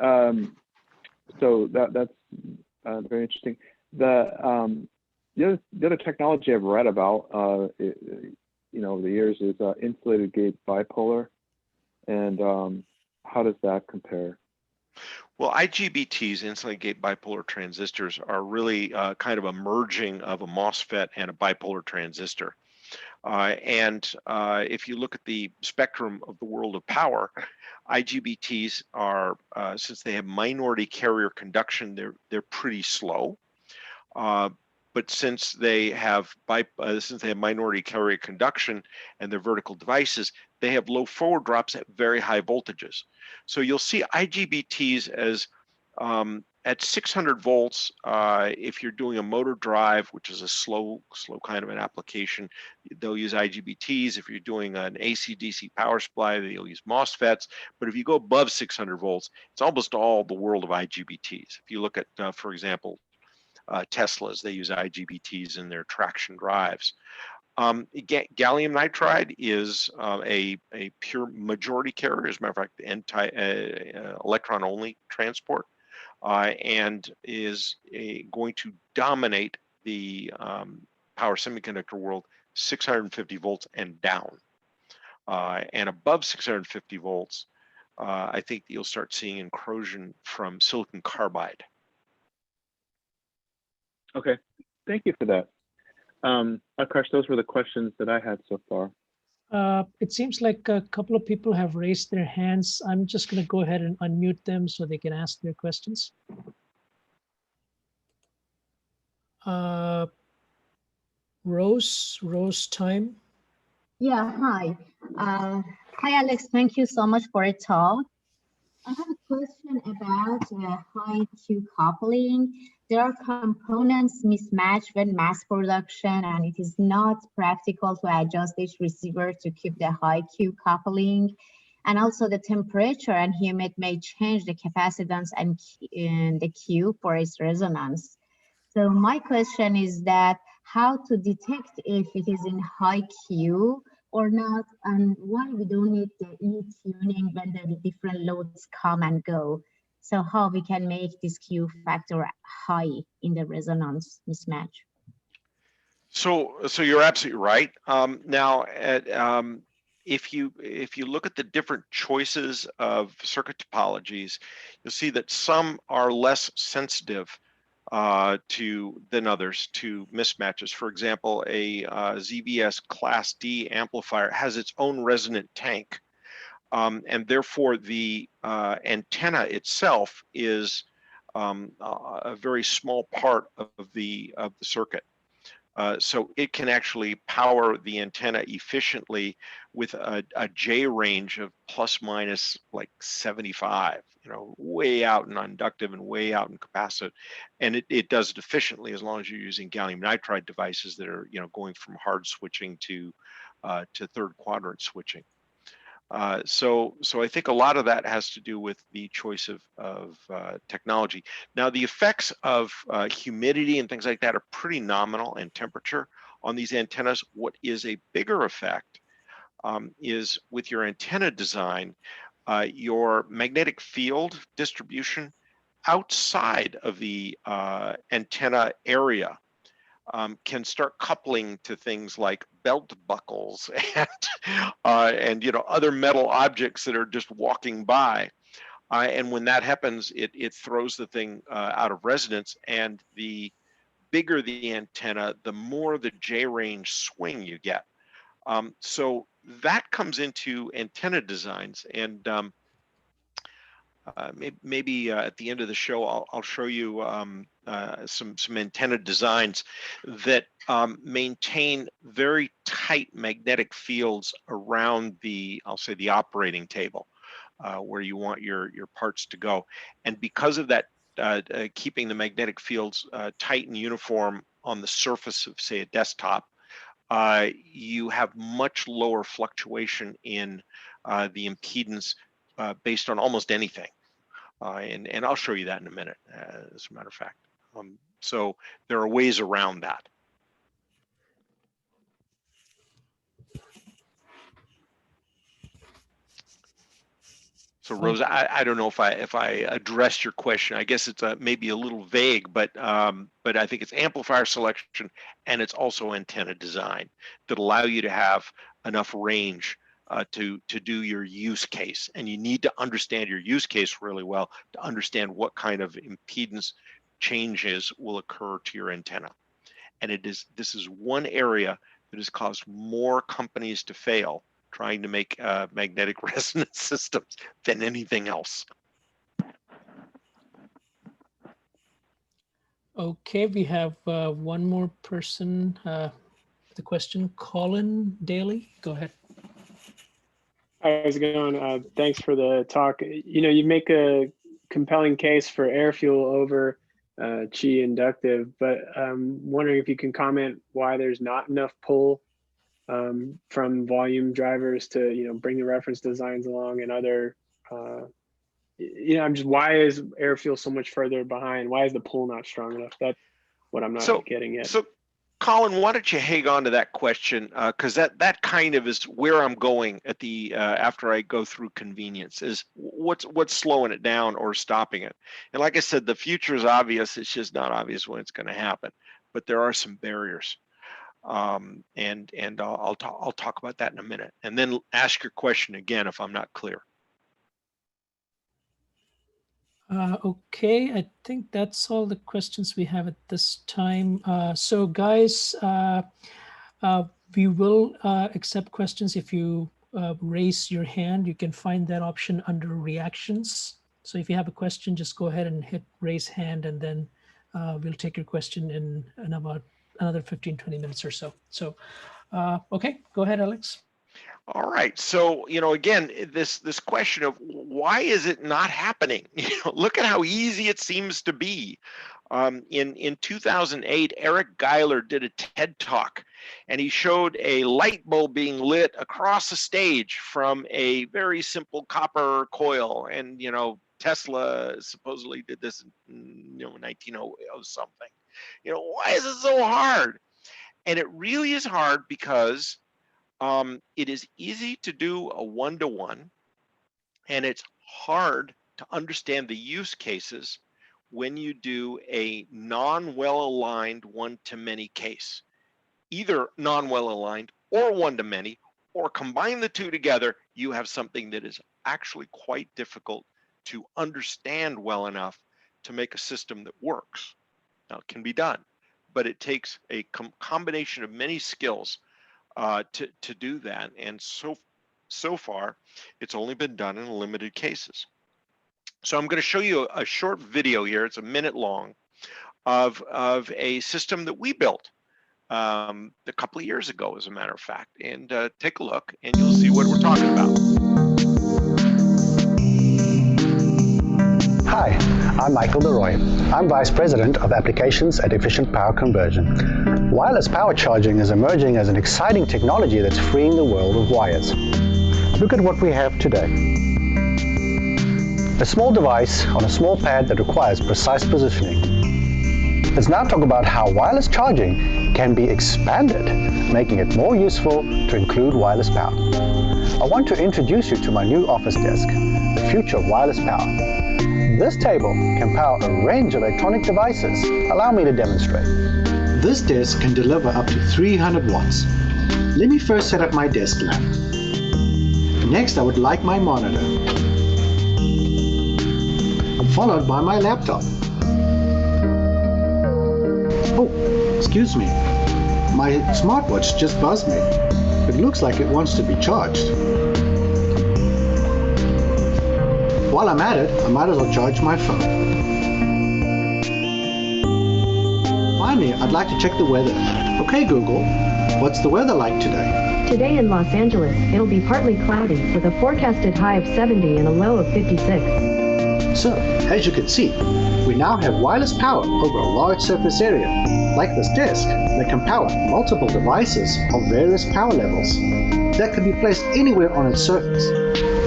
so that's very interesting. The other technology I've read about over the years is insulated gate bipolar, and how does that compare? Well, IGBTs, insulated gate bipolar transistors, are really kind of a merging of a MOSFET and a bipolar transistor. And if you look at the spectrum of the world of power, IGBTs are, since they have minority carrier conduction, they're pretty slow. But since they have minority carrier conduction and they're vertical devices, they have low forward drops at very high voltages. So you'll see IGBTs as at 600 volts, if you're doing a motor drive, which is a slow kind of an application, they'll use IGBTs. If you're doing an AC/DC power supply, they'll use MOSFETs. But if you go above 600 volts, it's almost all the world of IGBTs. If you look at, for example, Teslas, they use IGBTs in their traction drives. Gallium nitride is a pure majority carrier. As a matter of fact, electron only transport, and is going to dominate the power semiconductor world 650 volts and down. And above 650 volts, I think you'll start seeing encroachment from silicon carbide. Okay, thank you for that. Akash, those were the questions that I had so far. It seems like a couple of people have raised their hands. I'm just going to go ahead and unmute them so they can ask their questions. Rose time. Yeah, hi. Hi, Alex. Thank you so much for a talk. I have a question about high Q coupling. There are components mismatched when mass production, and it is not practical to adjust each receiver to keep the high Q coupling. And also the temperature and humidity may change the capacitance and the Q for its resonance. So my question is that how to detect if it is in high Q or not, and why we don't need the E-tuning when the different loads come and go. So how we can make this Q factor high in the resonance mismatch? So you're absolutely right. Now, if you look at the different choices of circuit topologies, you'll see that some are less sensitive than others to mismatches. For example, a ZVS Class D amplifier has its own resonant tank, and therefore the antenna itself is a very small part of the circuit. So it can actually power the antenna efficiently with a J range of plus minus like 75, way out in inductive and way out in capacitive. And it does it efficiently as long as you're using gallium nitride devices that are, going from hard switching to third quadrant switching. So I think a lot of that has to do with the choice of technology. Now, the effects of humidity and things like that are pretty nominal, and temperature on these antennas. What is a bigger effect is with your antenna design, your magnetic field distribution outside of the antenna area can start coupling to things like belt buckles and other metal objects that are just walking by. And when that happens, it throws the thing out of resonance. And the bigger the antenna, the more the J range swing you get. So that comes into antenna designs. And maybe at the end of the show, I'll show you some antenna designs that maintain very tight magnetic fields around I'll say the operating table, where you want your parts to go. And because of that, keeping the magnetic fields tight and uniform on the surface of, say, a desktop, you have much lower fluctuation in the impedance based on almost anything. And I'll show you that in a minute, as a matter of fact. So there are ways around that. So Rose, I don't know if I addressed your question. I guess it's maybe a little vague, but I think it's amplifier selection, and it's also antenna design that allow you to have enough range to do your use case. And you need to understand your use case really well to understand what kind of impedance changes will occur to your antenna. And this is one area that has caused more companies to fail trying to make magnetic resonance systems than anything else. Okay, we have one more person with a question. Colin Daly, go ahead. How's it going? Thanks for the talk. You make a compelling case for AirFuel over Qi inductive, but wondering if you can comment why there's not enough pull from volume drivers to bring the reference designs along, and other I'm just, why is AirFuel so much further behind? Why is the pull not strong enough? That's what I'm not getting at. So Colin, why don't you hang on to that question, because that kind of is where I'm going at the after I go through convenience, is what's slowing it down or stopping it. And like I said, the future is obvious. It's just not obvious when it's going to happen. But there are some barriers, and I'll talk about that in a minute, and then ask your question again if I'm not clear. Okay, I think that's all the questions we have at this time. So guys, we will accept questions if you raise your hand. You can find that option under reactions. So if you have a question, just go ahead and hit raise hand, and then we'll take your question in about another 15, 20 minutes or so. So, okay, go ahead, Alex. All right, so again, this question of why is it not happening? Look at how easy it seems to be. In 2008, Eric Geiler did a TED talk, and he showed a light bulb being lit across the stage from a very simple copper coil, and Tesla supposedly did this in 1900 something. Why is it so hard? And it really is hard because it is easy to do a one-to-one, and it's hard to understand the use cases when you do a non-well-aligned one-to-many case. Either non-well-aligned or one-to-many, or combine the two together, you have something that is actually quite difficult to understand well enough to make a system that works. Now, it can be done, but it takes a combination of many skills to do that, and so far it's only been done in limited cases. So I'm going to show you a short video here. It's a minute long of a system that we built a couple of years ago, as a matter of fact, and take a look and you'll see what we're talking about. Hi, I'm Michael DeRoy. I'm Vice President of Applications at Efficient Power Conversion. Wireless power charging is emerging as an exciting technology that's freeing the world of wires. Look at what we have today. A small device on a small pad that requires precise positioning. Let's now talk about how wireless charging can be expanded, making it more useful to include wireless power. I want to introduce you to my new office desk, the future of wireless power. This table can power a range of electronic devices. Allow me to demonstrate. This desk can deliver up to 300 watts. Let me first set up my desk lamp. Next, I would like my monitor, followed by my laptop. Oh, excuse me. My smartwatch just buzzed me. It looks like it wants to be charged. While I'm at it, I might as well charge my phone. Finally, I'd like to check the weather. Okay, Google, what's the weather like today? Today in Los Angeles, it'll be partly cloudy with a forecasted high of 70 and a low of 56. So, as you can see, we now have wireless power over a large surface area, like this desk, that can power multiple devices of various power levels that can be placed anywhere on its surface.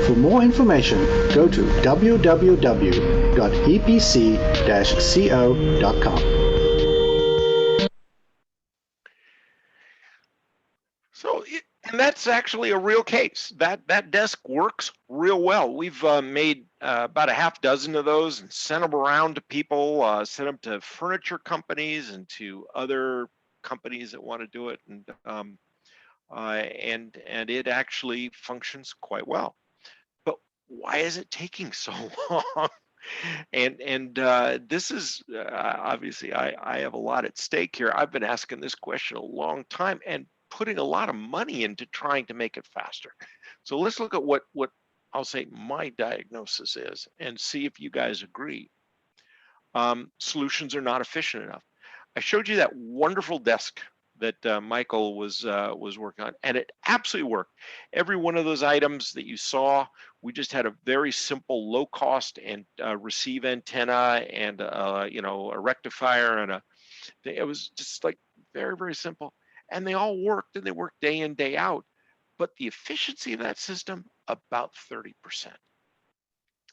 For more information, go to www.epc-co.com. And that's actually a real case. That desk works real well. We've made about a half dozen of those and sent them around to people, sent them to furniture companies and to other companies that want to do it, and it actually functions quite well. But why is it taking so long? And this is obviously I have a lot at stake here. I've been asking this question a long time and putting a lot of money into trying to make it faster. So let's look at what I'll say my diagnosis is and see if you guys agree. Solutions are not efficient enough. I showed you that wonderful desk that Michael was working on, and it absolutely worked. Every one of those items that you saw, we just had a very simple, low cost and receive antenna and you know, a rectifier and it was just like very, very simple, and they all worked, and they worked day in, day out. But the efficiency of that system, about 30%.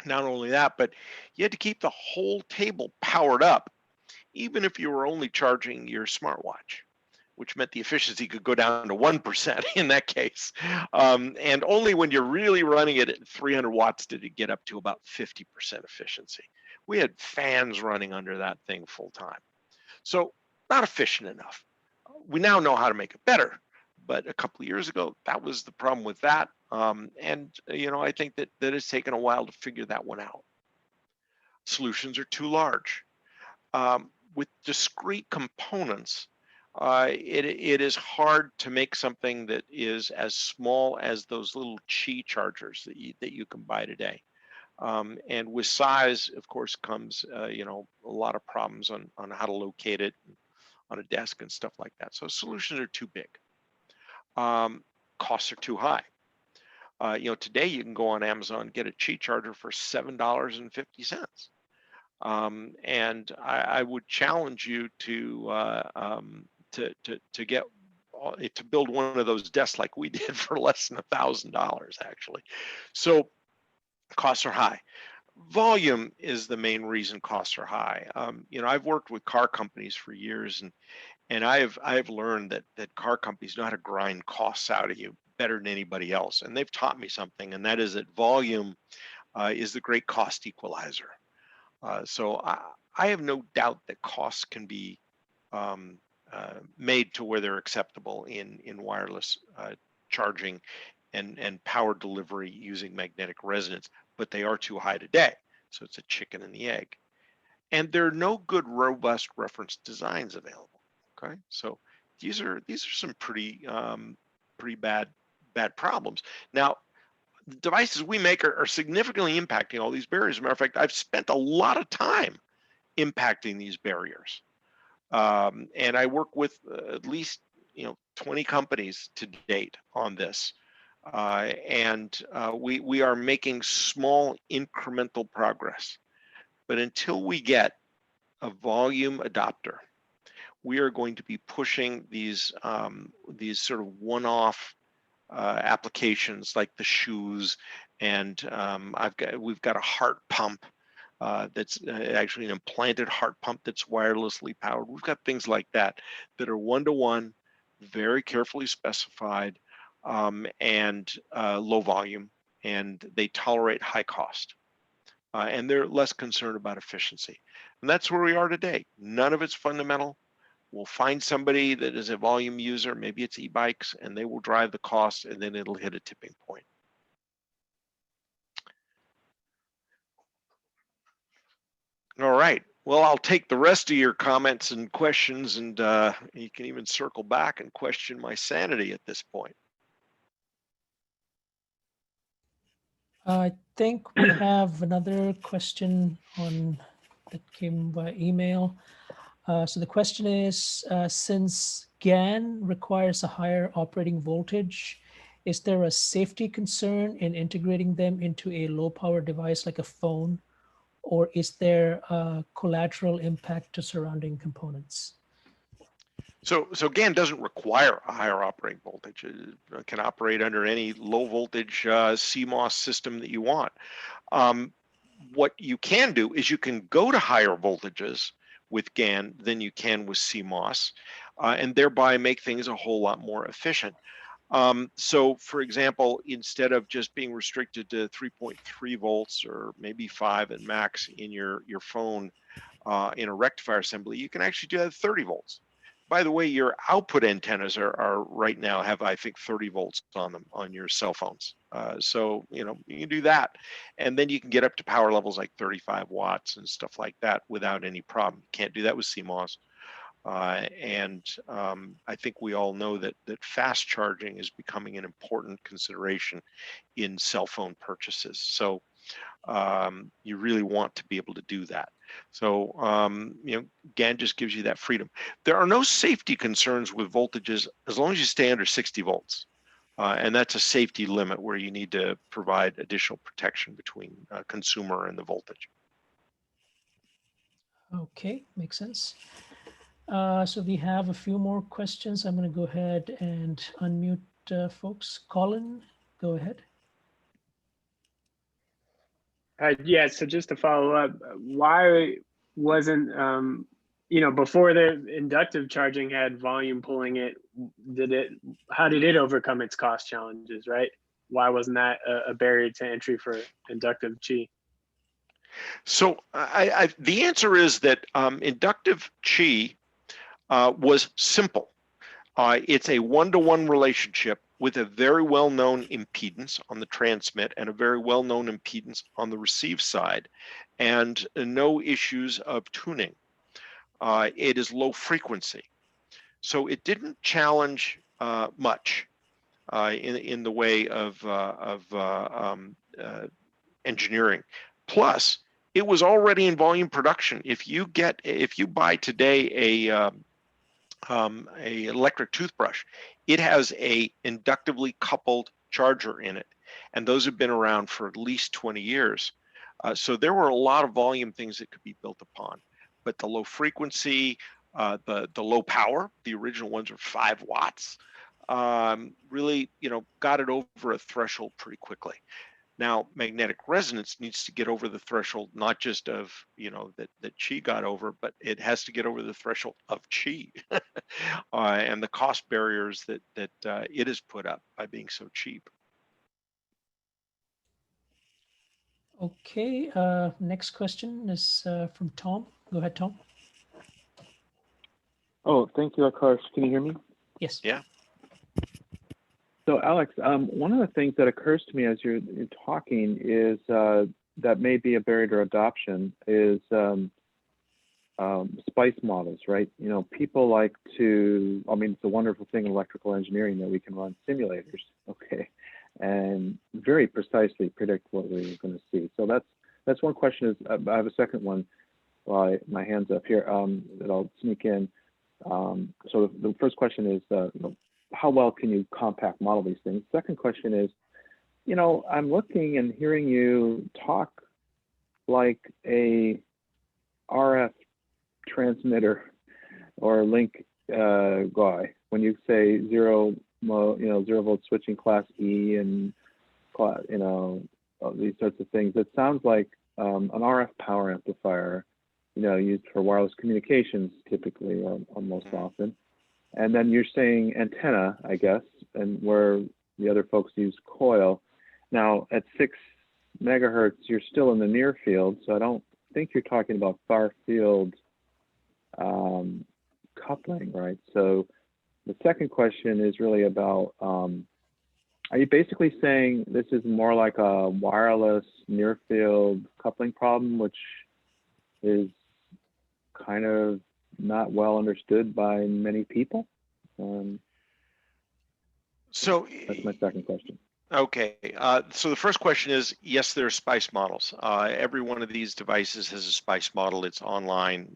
Not only that, but you had to keep the whole table powered up, even if you were only charging your smartwatch, which meant the efficiency could go down to 1% in that case. And only when you're really running it at 300 watts did it get up to about 50% efficiency. We had fans running under that thing full time. So not efficient enough. We now know how to make it better, but a couple of years ago, that was the problem with that. And you know, I think that it's taken a while to figure that one out. Solutions are too large. With discrete components, it is hard to make something that is as small as those little Qi chargers that you can buy today. And with size, of course, comes you know, a lot of problems on how to locate it on a desk and stuff like that. So solutions are too big. Costs are too high. You know, today you can go on Amazon and get a Qi charger for $7.50. And I would challenge you to get to build one of those desks like we did for less than $1,000 actually. So costs are high. Volume is the main reason costs are high. You know, I've worked with car companies for years, and I've learned that car companies know how to grind costs out of you better than anybody else, and they've taught me something, and that is that volume is the great cost equalizer. So I have no doubt that costs can be made to where they're acceptable in wireless charging and power delivery using magnetic resonance, but they are too high today. So it's a chicken and the egg. And there are no good robust reference designs available. Okay, so these are some pretty bad problems. Now, the devices we make are significantly impacting all these barriers. As a matter of fact, I've spent a lot of time impacting these barriers. And I work with at least 20 companies to date on this. And we are making small incremental progress. But until we get a volume adopter, we are going to be pushing these sort of one-off applications like the shoes, and we've got a heart pump that's actually an implanted heart pump that's wirelessly powered. We've got things like that that are one-to-one, very carefully specified, and low volume, and they tolerate high cost. And they're less concerned about efficiency. And that's where we are today. None of it's fundamental. We'll find somebody that is a volume user, maybe it's e-bikes, and they will drive the cost, and then it'll hit a tipping point. All right. Well, I'll take the rest of your comments and questions, and you can even circle back and question my sanity at this point. I think we have another question that came by email. So the question is, since GaN requires a higher operating voltage, is there a safety concern in integrating them into a low power device like a phone, or is there a collateral impact to surrounding components? So GaN doesn't require a higher operating voltage. It can operate under any low voltage CMOS system that you want. What you can do is you can go to higher voltages with GaN than you can with CMOS, and thereby make things a whole lot more efficient. So for example, instead of just being restricted to 3.3 volts or maybe 5 at max in your phone in a rectifier assembly, you can actually do that at 30 volts. By the way, your output antennas are right now have, I think, 30 volts on them on your cell phones. So, you can do that. And then you can get up to power levels like 35 watts and stuff like that without any problem. You can't do that with CMOS. And I think we all know that fast charging is becoming an important consideration in cell phone purchases. So You really want to be able to do that. So, GAN just gives you that freedom. There are no safety concerns with voltages as long as you stay under 60 volts. And that's a safety limit where you need to provide additional protection between consumer and the voltage. Okay, makes sense. So we have a few more questions. I'm going to go ahead and unmute folks. Colin, go ahead. Yeah, so just to follow up, why wasn't, before the inductive charging had volume pulling it, how did it overcome its cost challenges, right? Why wasn't that a barrier to entry for inductive Qi? So the answer is that inductive Qi was simple. It's a one-to-one relationship with a very well-known impedance on the transmit and a very well-known impedance on the receive side, and no issues of tuning. It is low frequency. So it didn't challenge much in the way of engineering. Plus, it was already in volume production. If you buy today a electric toothbrush, it has a inductively coupled charger in it, and those have been around for at least 20 years. So there were a lot of volume things that could be built upon, but the low frequency, the low power, the original ones are 5 watts, really, got it over a threshold pretty quickly. Now, magnetic resonance needs to get over the threshold, not just of, that Qi got over, but it has to get over the threshold of Qi and the cost barriers that it has put up by being so cheap. Okay, next question is from Tom. Go ahead, Tom. Oh, thank you, Akash. Can you hear me? Yes. Yeah. So, Alex, one of the things that occurs to me as you're talking is that may be a barrier to adoption is SPICE models, right? People like to, it's a wonderful thing in electrical engineering that we can run simulators, okay, and very precisely predict what we're going to see. So that's one question. I have a second one while my hand's up here that I'll sneak in. So the first question is, how well can you compact model these things? Second question is, I'm looking and hearing you talk like a RF transmitter or link guy when you say zero volt switching class E and these sorts of things. It sounds like an RF power amplifier, used for wireless communications typically or most often. And then you're saying antenna, I guess, and where the other folks use coil. Now at 6 megahertz, you're still in the near field, so I don't think you're talking about far field coupling, right? So the second question is really about, are you basically saying this is more like a wireless near field coupling problem, which is kind of not well understood by many people? So that's my second question. Okay, so the first question is, yes, there are SPICE models. Every one of these devices has a SPICE model. It's online,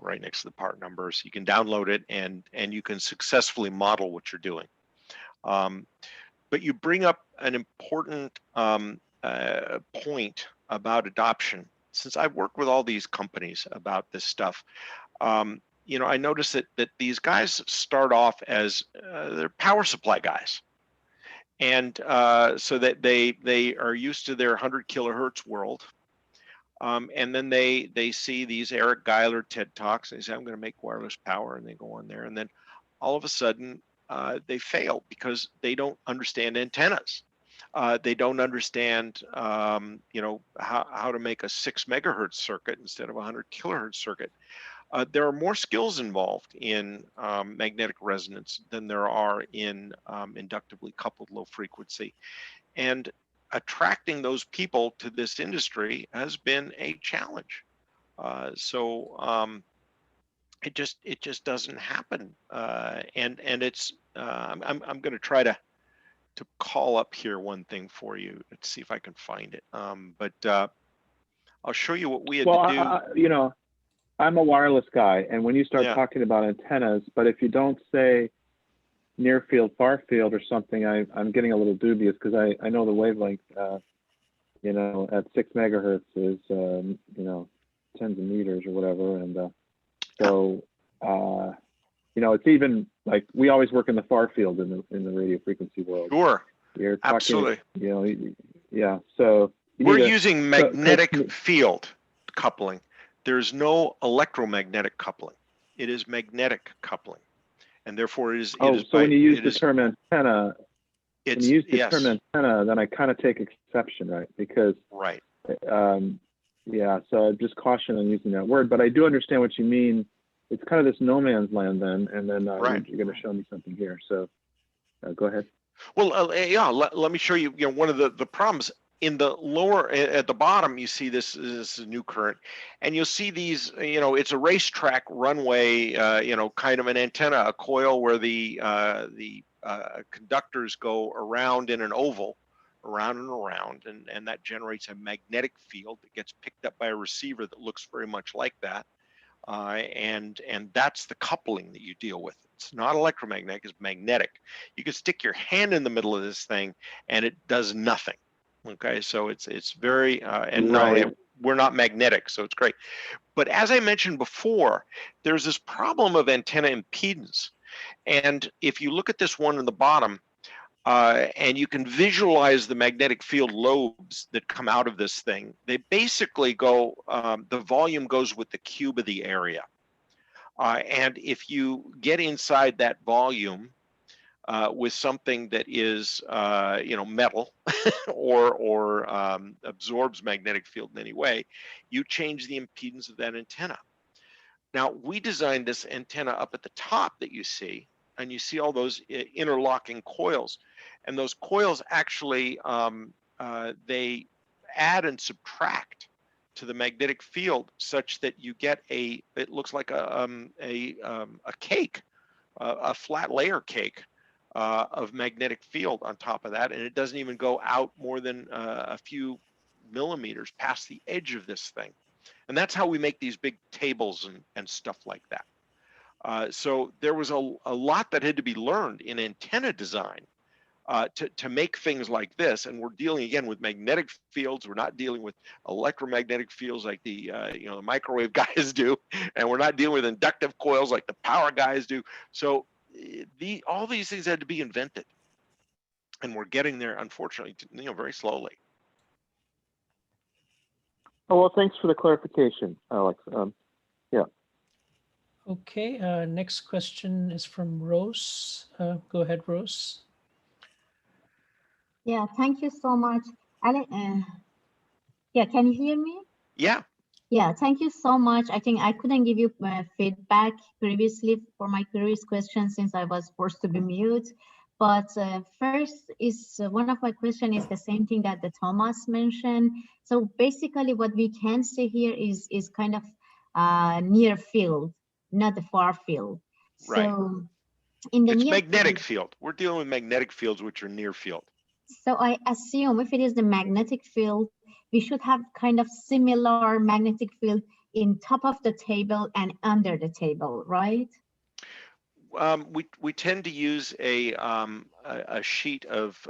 right next to the part numbers. You can download it and you can successfully model what you're doing. But you bring up an important point about adoption. Since I've worked with all these companies about this stuff, I noticed that these guys start off as they're power supply guys. And so that they are used to their 100 kilohertz world. And then they see these Eric Geiler TED Talks and they say, I'm going to make wireless power, and they go on there. And then all of a sudden they fail because they don't understand antennas. They don't understand, how to make a 6 megahertz circuit instead of a 100 kilohertz circuit. There are more skills involved in magnetic resonance than there are in inductively coupled low frequency. And attracting those people to this industry has been a challenge. So it just doesn't happen. And it's I'm going to try to call up here one thing for you. Let's see if I can find it. But I'll show you what we had Well, to do. you know, I'm a wireless guy, and when you start Yeah. talking about antennas, but if you don't say near field, far field, or something, I'm getting a little dubious because I know the wavelength, you know, at 6 megahertz is you know, tens of meters or whatever, and so you know, it's even like we always work in the far field in the radio frequency world. Sure. You're talking, Absolutely. you know, yeah. So we're using magnetic coach me. field coupling. There's no electromagnetic coupling. It is magnetic coupling, and therefore it is. Oh, it is so by, when you use it the is, term antenna, when you use the yes, term antenna, then I kind of take exception, right? Because right. yeah. So I'm just caution on using that word, but I do understand what you mean. It's kind of this no man's land then, and then Right. you're going to show me something here. So go ahead. Well, yeah. Let me show you. You know, one of the problems in the lower at the bottom, you see this is a new current, and you'll see these. You know, it's a racetrack runway. You know, kind of an antenna, a coil where the conductors go around in an oval, around and around, and that generates a magnetic field that gets picked up by a receiver that looks very much like that. And that's the coupling that you deal with. It's not electromagnetic, it's magnetic. You can stick your hand in the middle of this thing and it does nothing. Okay, so it's very, and Right. no, we're not magnetic, so it's great. But as I mentioned before, there's this problem of antenna impedance. And if you look at this one in the bottom, and you can visualize the magnetic field lobes that come out of this thing. They basically go, the volume goes with the cube of the area. And if you get inside that volume with something that is, you know, metal or absorbs magnetic field in any way, you change the impedance of that antenna. Now, we designed this antenna up at the top that you see, and you see all those interlocking coils. And those coils actually, they add and subtract to the magnetic field such that you get it looks like a cake, a flat layer cake of magnetic field on top of that. And it doesn't even go out more than a few millimeters past the edge of this thing. And that's how we make these big tables and stuff like that. So there was a lot that had to be learned in antenna design to make things like this. And we're dealing again with magnetic fields. We're not dealing with electromagnetic fields like the you know, the microwave guys do, and we're not dealing with inductive coils like the power guys do. So all these things had to be invented, and we're getting there, unfortunately, you know, very slowly. Oh, well, thanks for the clarification, Alex. Yeah. Okay, next question is from Rose. Go ahead, Rose. Yeah, thank you so much. Yeah, can you hear me? Yeah. Yeah, thank you so much. I think I couldn't give you feedback previously for my previous question since I was forced to be mute. But first is one of my question is the same thing that the Thomas mentioned. So basically what we can see here is kind of near field, not the far field. Right. So in the It's near magnetic field, field. We're dealing with magnetic fields, which are near field. so I assume if it is the magnetic field, we should have kind of similar magnetic field in top of the table and under the table, right? We tend to use a sheet of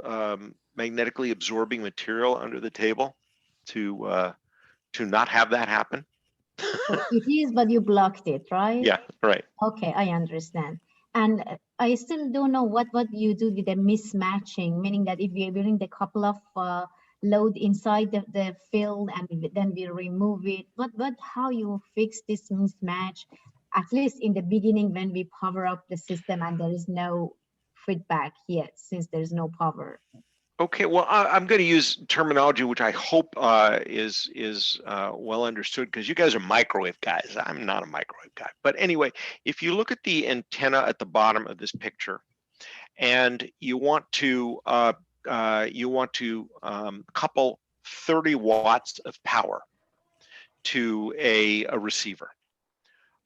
magnetically absorbing material under the table to not have that happen. So it is, but you blocked it, right? Yeah, right. Okay, I understand. And I still don't know what you do with the mismatching, meaning that if we're doing the couple of load inside the field and then we remove it, how you fix this mismatch, at least in the beginning when we power up the system and there is no feedback yet since there's no power. Okay, well, I'm going to use terminology which I hope is well understood, because you guys are microwave guys. I'm not a microwave guy. But anyway, if you look at the antenna at the bottom of this picture, and you want to couple 30 watts of power to a receiver.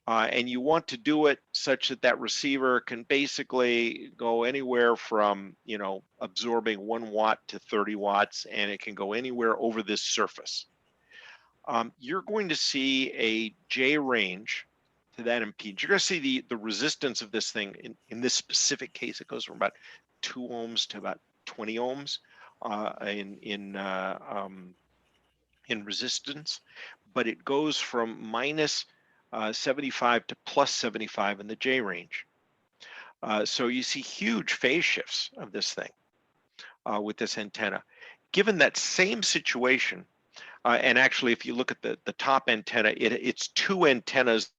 And you want to do it such that that receiver can basically go anywhere from, you know, absorbing 1 watt to 30 watts, and it can go anywhere over this surface. You're going to see a J range to that impedance. You're going to see the resistance of this thing in this specific case. It goes from about 2 ohms to about 20 ohms in resistance, but it goes from minus 75 to plus 75 in the J range. So you see huge phase shifts of this thing with this antenna. Given that same situation, and actually, if you look at the top antenna, it's 2 antennas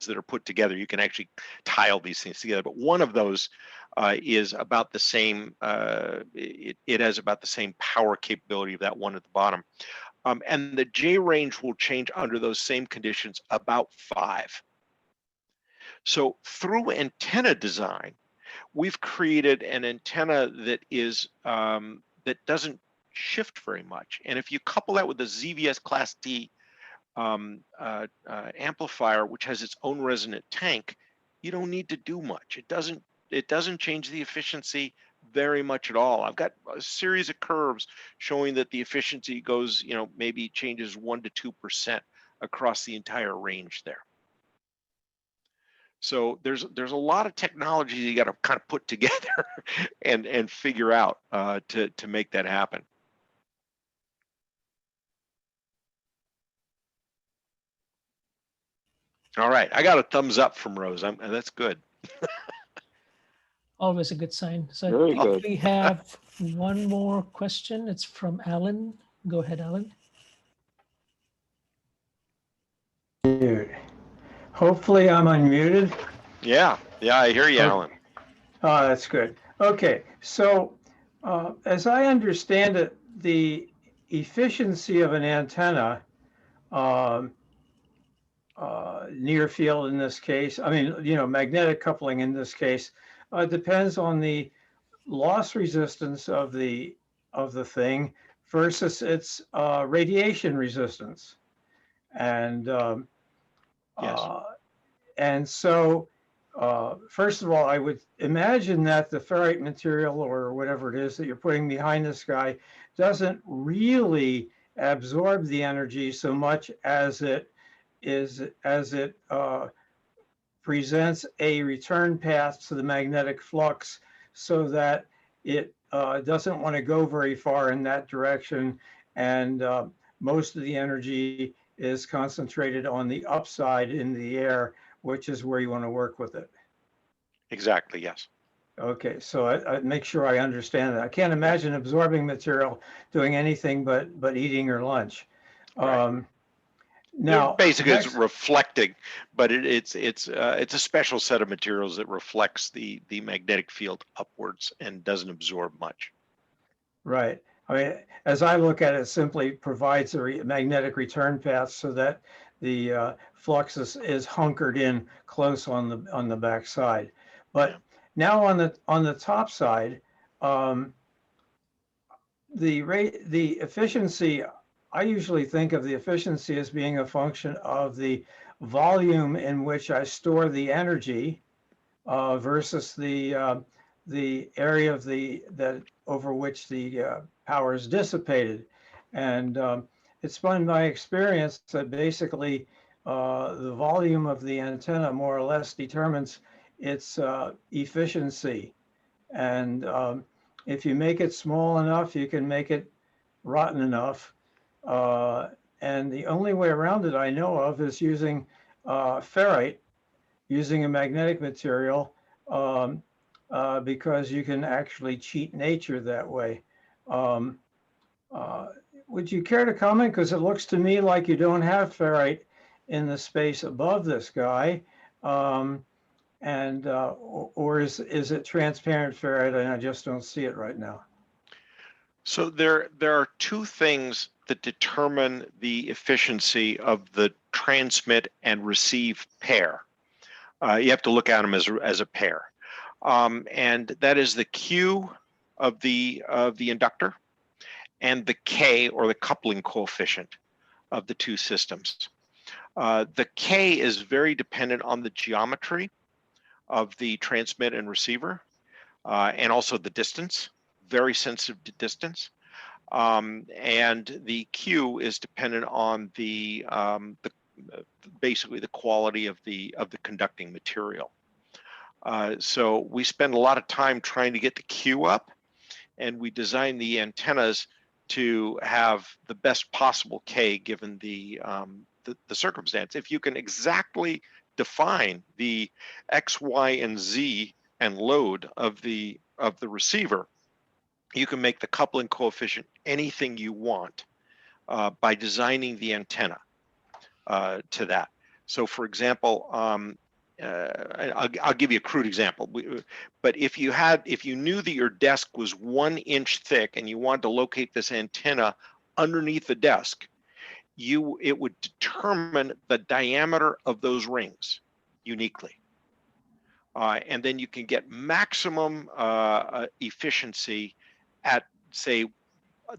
that are put together. You can actually tile these things together, but one of those is about the same. It has about the same power capability of that one at the bottom, and the J range will change under those same conditions about 5. So through antenna design, we've created an antenna that is that doesn't shift very much. And if you couple that with the ZVS Class D amplifier, which has its own resonant tank, you don't need to do much. It doesn't change the efficiency very much at all. I've got a series of curves showing that the efficiency goes, you know, maybe changes 1 to 2% across the entire range there. So there's a lot of technology you got to kind of put together and figure out to make that happen. All right, I got a thumbs up from Rose. That's good. Always a good sign. So Very I think good. we have one more question. It's from Alan. Go ahead, Alan. Dude. Hopefully I'm unmuted. Yeah, I hear you, Okay. Alan. Oh, that's good. Okay, so as I understand it, the efficiency of an antenna, near field in this case, I mean, you know, magnetic coupling in this case, depends on the loss resistance of the thing versus its radiation resistance. And Yes. And so, first of all, I would imagine that the ferrite material or whatever it is that you're putting behind this guy doesn't really absorb the energy so much as it presents a return path to the magnetic flux so that it doesn't want to go very far in that direction. And most of the energy is concentrated on the upside in the air, which is where you want to work with it. Exactly, yes. Okay, so I make sure I understand that. I can't imagine absorbing material doing anything but eating your lunch. Right. Now, basically, it's reflecting, but it's a special set of materials that reflects the magnetic field upwards and doesn't absorb much. Right. I mean, as I look at it, it simply provides a magnetic return path so that the flux is hunkered in close on the back side. But now on the top side, the efficiency, I usually think of the efficiency as being a function of the volume in which I store the energy versus the area of that over which the power is dissipated. And it's been my experience that basically the volume of the antenna more or less determines its efficiency. And if you make it small enough, you can make it rotten enough. And the only way around it I know of is using ferrite, using a magnetic material, because you can actually cheat nature that way. Would you care to comment? Because it looks to me like you don't have ferrite in the space above this guy. Or is it transparent ferrite and I just don't see it right now? So there are 2 things that determine the efficiency of the transmit and receive pair. You have to look at them as a pair, and that is the Q of the inductor and the K, or the coupling coefficient, of the 2 systems. The K is very dependent on the geometry of the transmit and receiver, and also the distance, very sensitive to distance. And the Q is dependent on basically the quality of the conducting material. So we spend a lot of time trying to get the Q up, and we design the antennas to have the best possible K given the circumstance. If you can exactly define the X, Y, and Z and load of the receiver, you can make the coupling coefficient anything you want by designing the antenna to that. So for example, I'll give you a crude example. But if you knew that your desk was 1 inch thick and you wanted to locate this antenna underneath the desk, it would determine the diameter of those rings uniquely. And then you can get maximum efficiency at, say,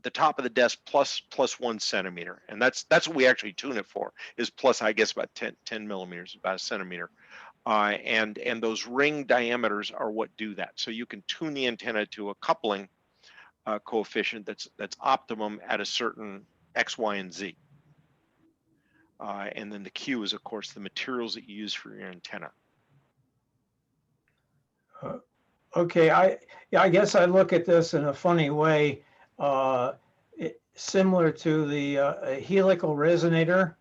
the top of the desk plus 1 centimeter. And that's what we actually tune it for, is plus, I guess, about 10 millimeters, about a centimeter. And those ring diameters are what do that. So you can tune the antenna to a coupling coefficient that's optimum at a certain X, Y, and Z. And then the Q is, of course, the materials that you use for your antenna. Okay, I guess I look at this in a funny way, similar to the helical resonator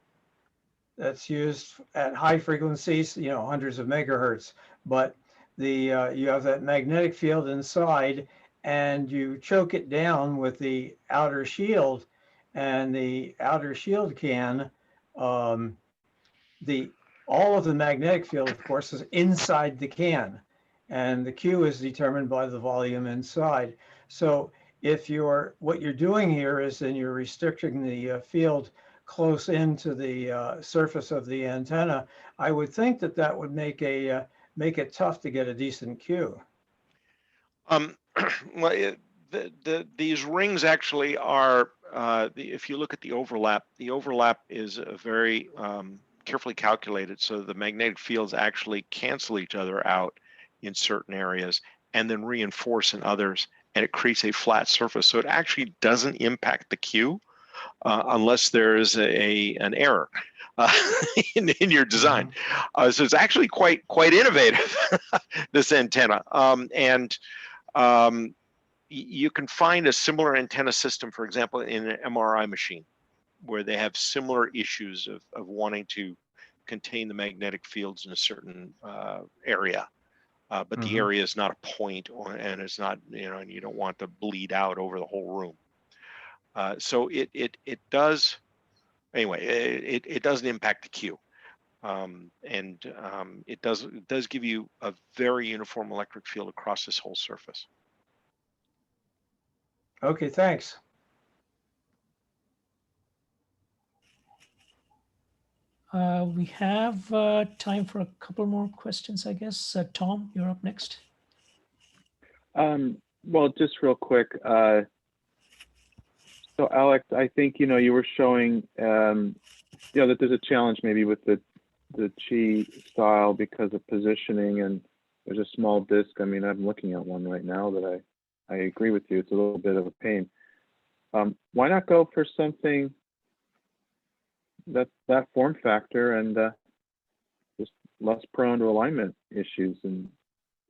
that's used at high frequencies, hundreds of megahertz. But you have that magnetic field inside, and you choke it down with the outer shield, and the outer shield can all of the magnetic field, of course, is inside the can, and the Q is determined by the volume inside. So if what you're doing here is then you're restricting the field close into the surface of the antenna, I would think that would make it tough to get a decent Q. Well, these rings actually are, if you look at the overlap is a very carefully calculated, so the magnetic fields actually cancel each other out in certain areas and then reinforce in others, and it creates a flat surface. So it actually doesn't impact the Q unless there is an error in your design. So it's actually quite innovative, this antenna. You can find a similar antenna system, for example, in an MRI machine, where they have similar issues of wanting to contain the magnetic fields in a certain area. But the area is not a point, and it's not, and you don't want to bleed out over the whole room. So it does, anyway, it doesn't impact the Q. It does give you a very uniform electric field across this whole surface. Okay, thanks. We have time for a couple more questions, I guess. Tom, you're up next. Well, just real quick. So Alex, I think, you were showing, that there's a challenge maybe with the Qi style because of positioning, and there's a small disc. I mean, I'm looking at one right now that I agree with you. It's a little bit of a pain. Why not go for something that form factor and just less prone to alignment issues and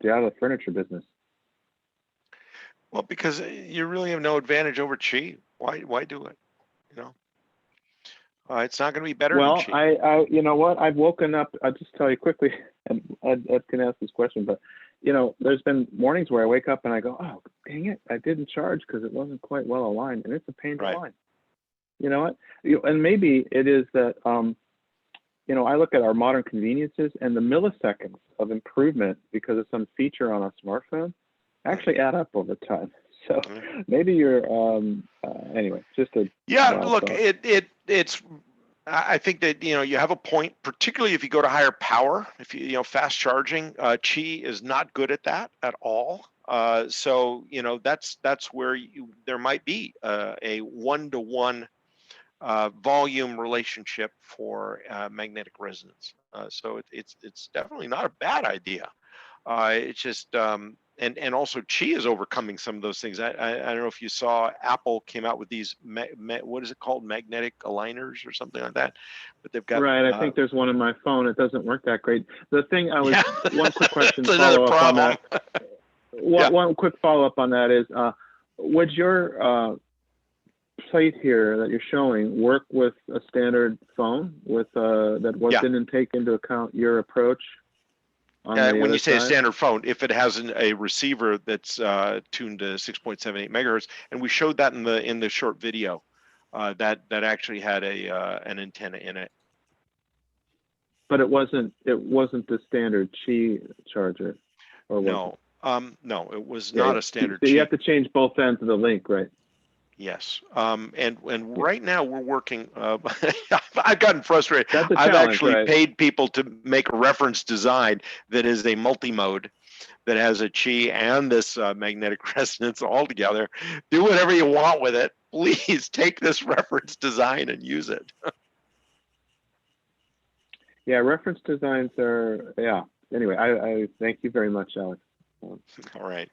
get out of the furniture business? Well, because you really have no advantage over Qi. Why do it? It's not going to be better than Qi. I you know what? I've woken up. I'll just tell you quickly, and Ed can ask this question, but there's been mornings where I wake up and I go, oh, dang it, I didn't charge because it wasn't quite well aligned, and it's a pain to align. You know what? And maybe it is that, I look at our modern conveniences, and the milliseconds of improvement because of some feature on a smartphone actually add up over time. So maybe you're, anyway, just a look, it's. I think that you have a point, particularly if you go to higher power. If fast charging, Qi is not good at that at all. So that's where there might be a one-to-one volume relationship for magnetic resonance. So it's definitely not a bad idea. It's just and also Qi is overcoming some of those things. I don't know if you saw Apple came out with these what is it called, magnetic aligners or something like that, but they've got Right. I think there's one on my phone. It doesn't work that great. The thing I was one quick question That's another follow up on problem. that. One quick follow up on that is would your plate here that you're showing work with a standard phone with that didn't take into account your approach? When you say a standard phone, if it has a receiver that's tuned to 6.78 megahertz, and we showed that in the short video, that actually had an antenna in it. But it wasn't the standard Qi charger, or no, no, it was not a standard. So you have to change both ends of the link, right? Yes, and right now we're working. I've gotten frustrated. That's a I've challenge, actually right? paid people to make a reference design that is a multi-mode, that has a Qi and this magnetic resonance all together. Do whatever you want with it. Please take this reference design and use it. Yeah, reference designs are, Anyway, I thank you very much, Alex. All right.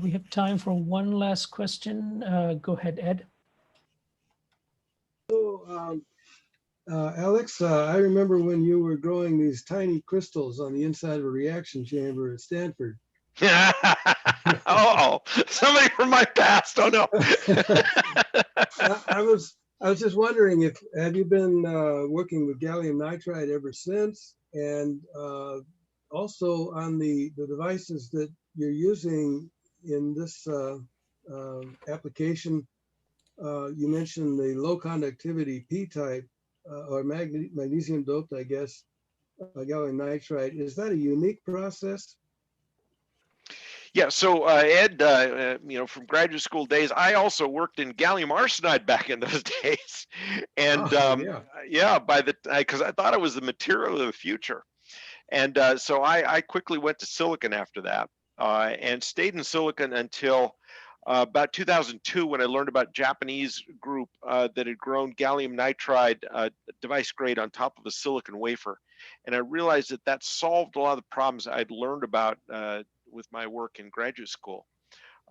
We have time for one last question. Go ahead, Ed. So, Alex, I remember when you were growing these tiny crystals on the inside of a reaction chamber at Stanford. Oh, somebody from my past. Oh no. I was just wondering have you been working with gallium nitride ever since, and also on the devices that you're using in this application. You mentioned the low conductivity P-type or magnesium doped, I guess, gallium nitride. Is that a unique process? Yeah, so Ed, from graduate school days, I also worked in gallium arsenide back in those days, and because I thought it was the material of the future, and so I quickly went to silicon after that, and stayed in silicon until about 2002, when I learned about a Japanese group that had grown gallium nitride device grade on top of a silicon wafer, and I realized that solved a lot of the problems I'd learned about with my work in graduate school.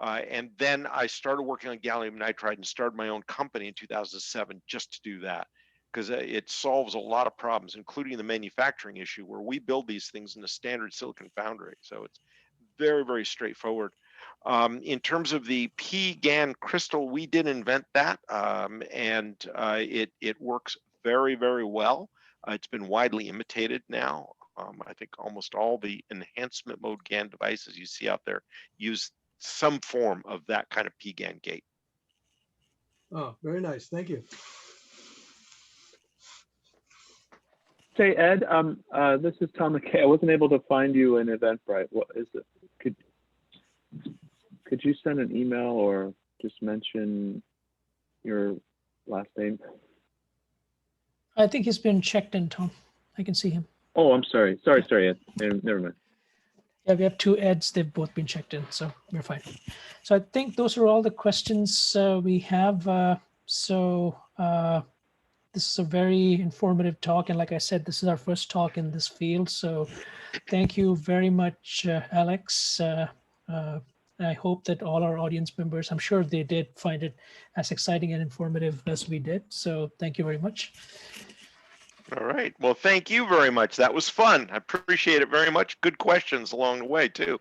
And then I started working on gallium nitride and started my own company in 2007 just to do that, because it solves a lot of problems, including the manufacturing issue, where we build these things in a standard silicon foundry. So it's very, very straightforward. In terms of the P-GaN crystal, we did invent that, and it works very, very well. It's been widely imitated now. I think almost all the enhancement mode GaN devices you see out there use some form of that kind of P-GaN gate. Oh, very nice. Thank you. Say, Ed, this is Tom McKay. I wasn't able to find you in Eventbrite. What is it? Could you send an email or just mention your last name? I think he's been checked in, Tom. I can see him. Oh, I'm sorry. Sorry, Ed. Never mind. Yeah, we have two Eds. They've both been checked in, so we're fine. So I think those are all the questions we have. This is a very informative talk. And like I said, this is our first talk in this field. So thank you very much, Alex. I hope that all our audience members, I'm sure they did find it as exciting and informative as we did. So thank you very much. All right. Well, thank you very much. That was fun. I appreciate it very much. Good questions along the way, too.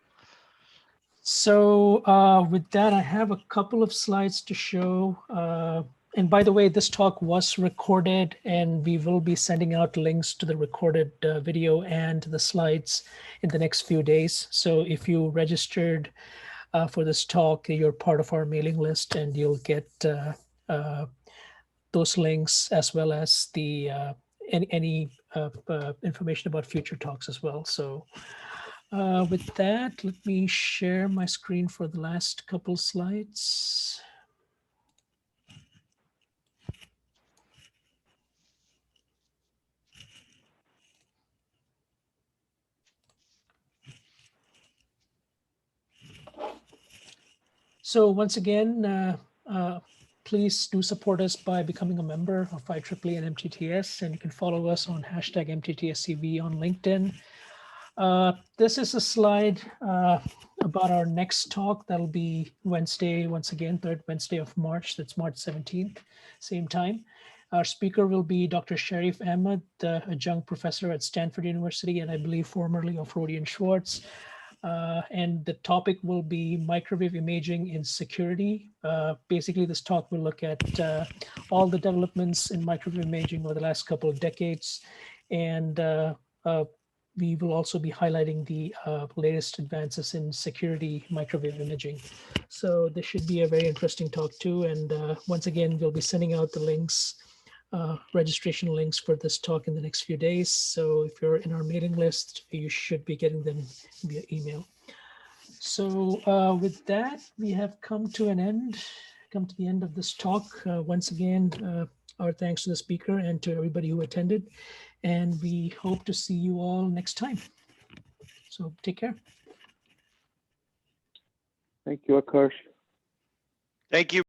So with that, I have a couple of slides to show. And by the way, this talk was recorded, and we will be sending out links to the recorded video and the slides in the next few days. So if you registered for this talk, you're part of our mailing list, and you'll get those links, as well as the any information about future talks as well. So with that, let me share my screen for the last couple slides. So once again, please do support us by becoming a member of IEEE and MTTS, and you can follow us on hashtag MTTSCV on LinkedIn. This is a slide about our next talk. That'll be Wednesday, once again, third Wednesday of March. That's March 17th, same time. Our speaker will be Dr. Sharif Ahmed, adjunct professor at Stanford University, and I believe formerly of Rody and Schwartz. And the topic will be microwave imaging in security. Basically, this talk will look at all the developments in microwave imaging over the last couple of decades. And we will also be highlighting the latest advances in security microwave imaging. So this should be a very interesting talk too. And once again, we'll be sending out the links, registration links for this talk in the next few days. So if you're in our mailing list, you should be getting them via email. So with that, we have come to the end of this talk. Once again, our thanks to the speaker and to everybody who attended. And we hope to see you all next time. So take care. Thank you, Akash. Thank you.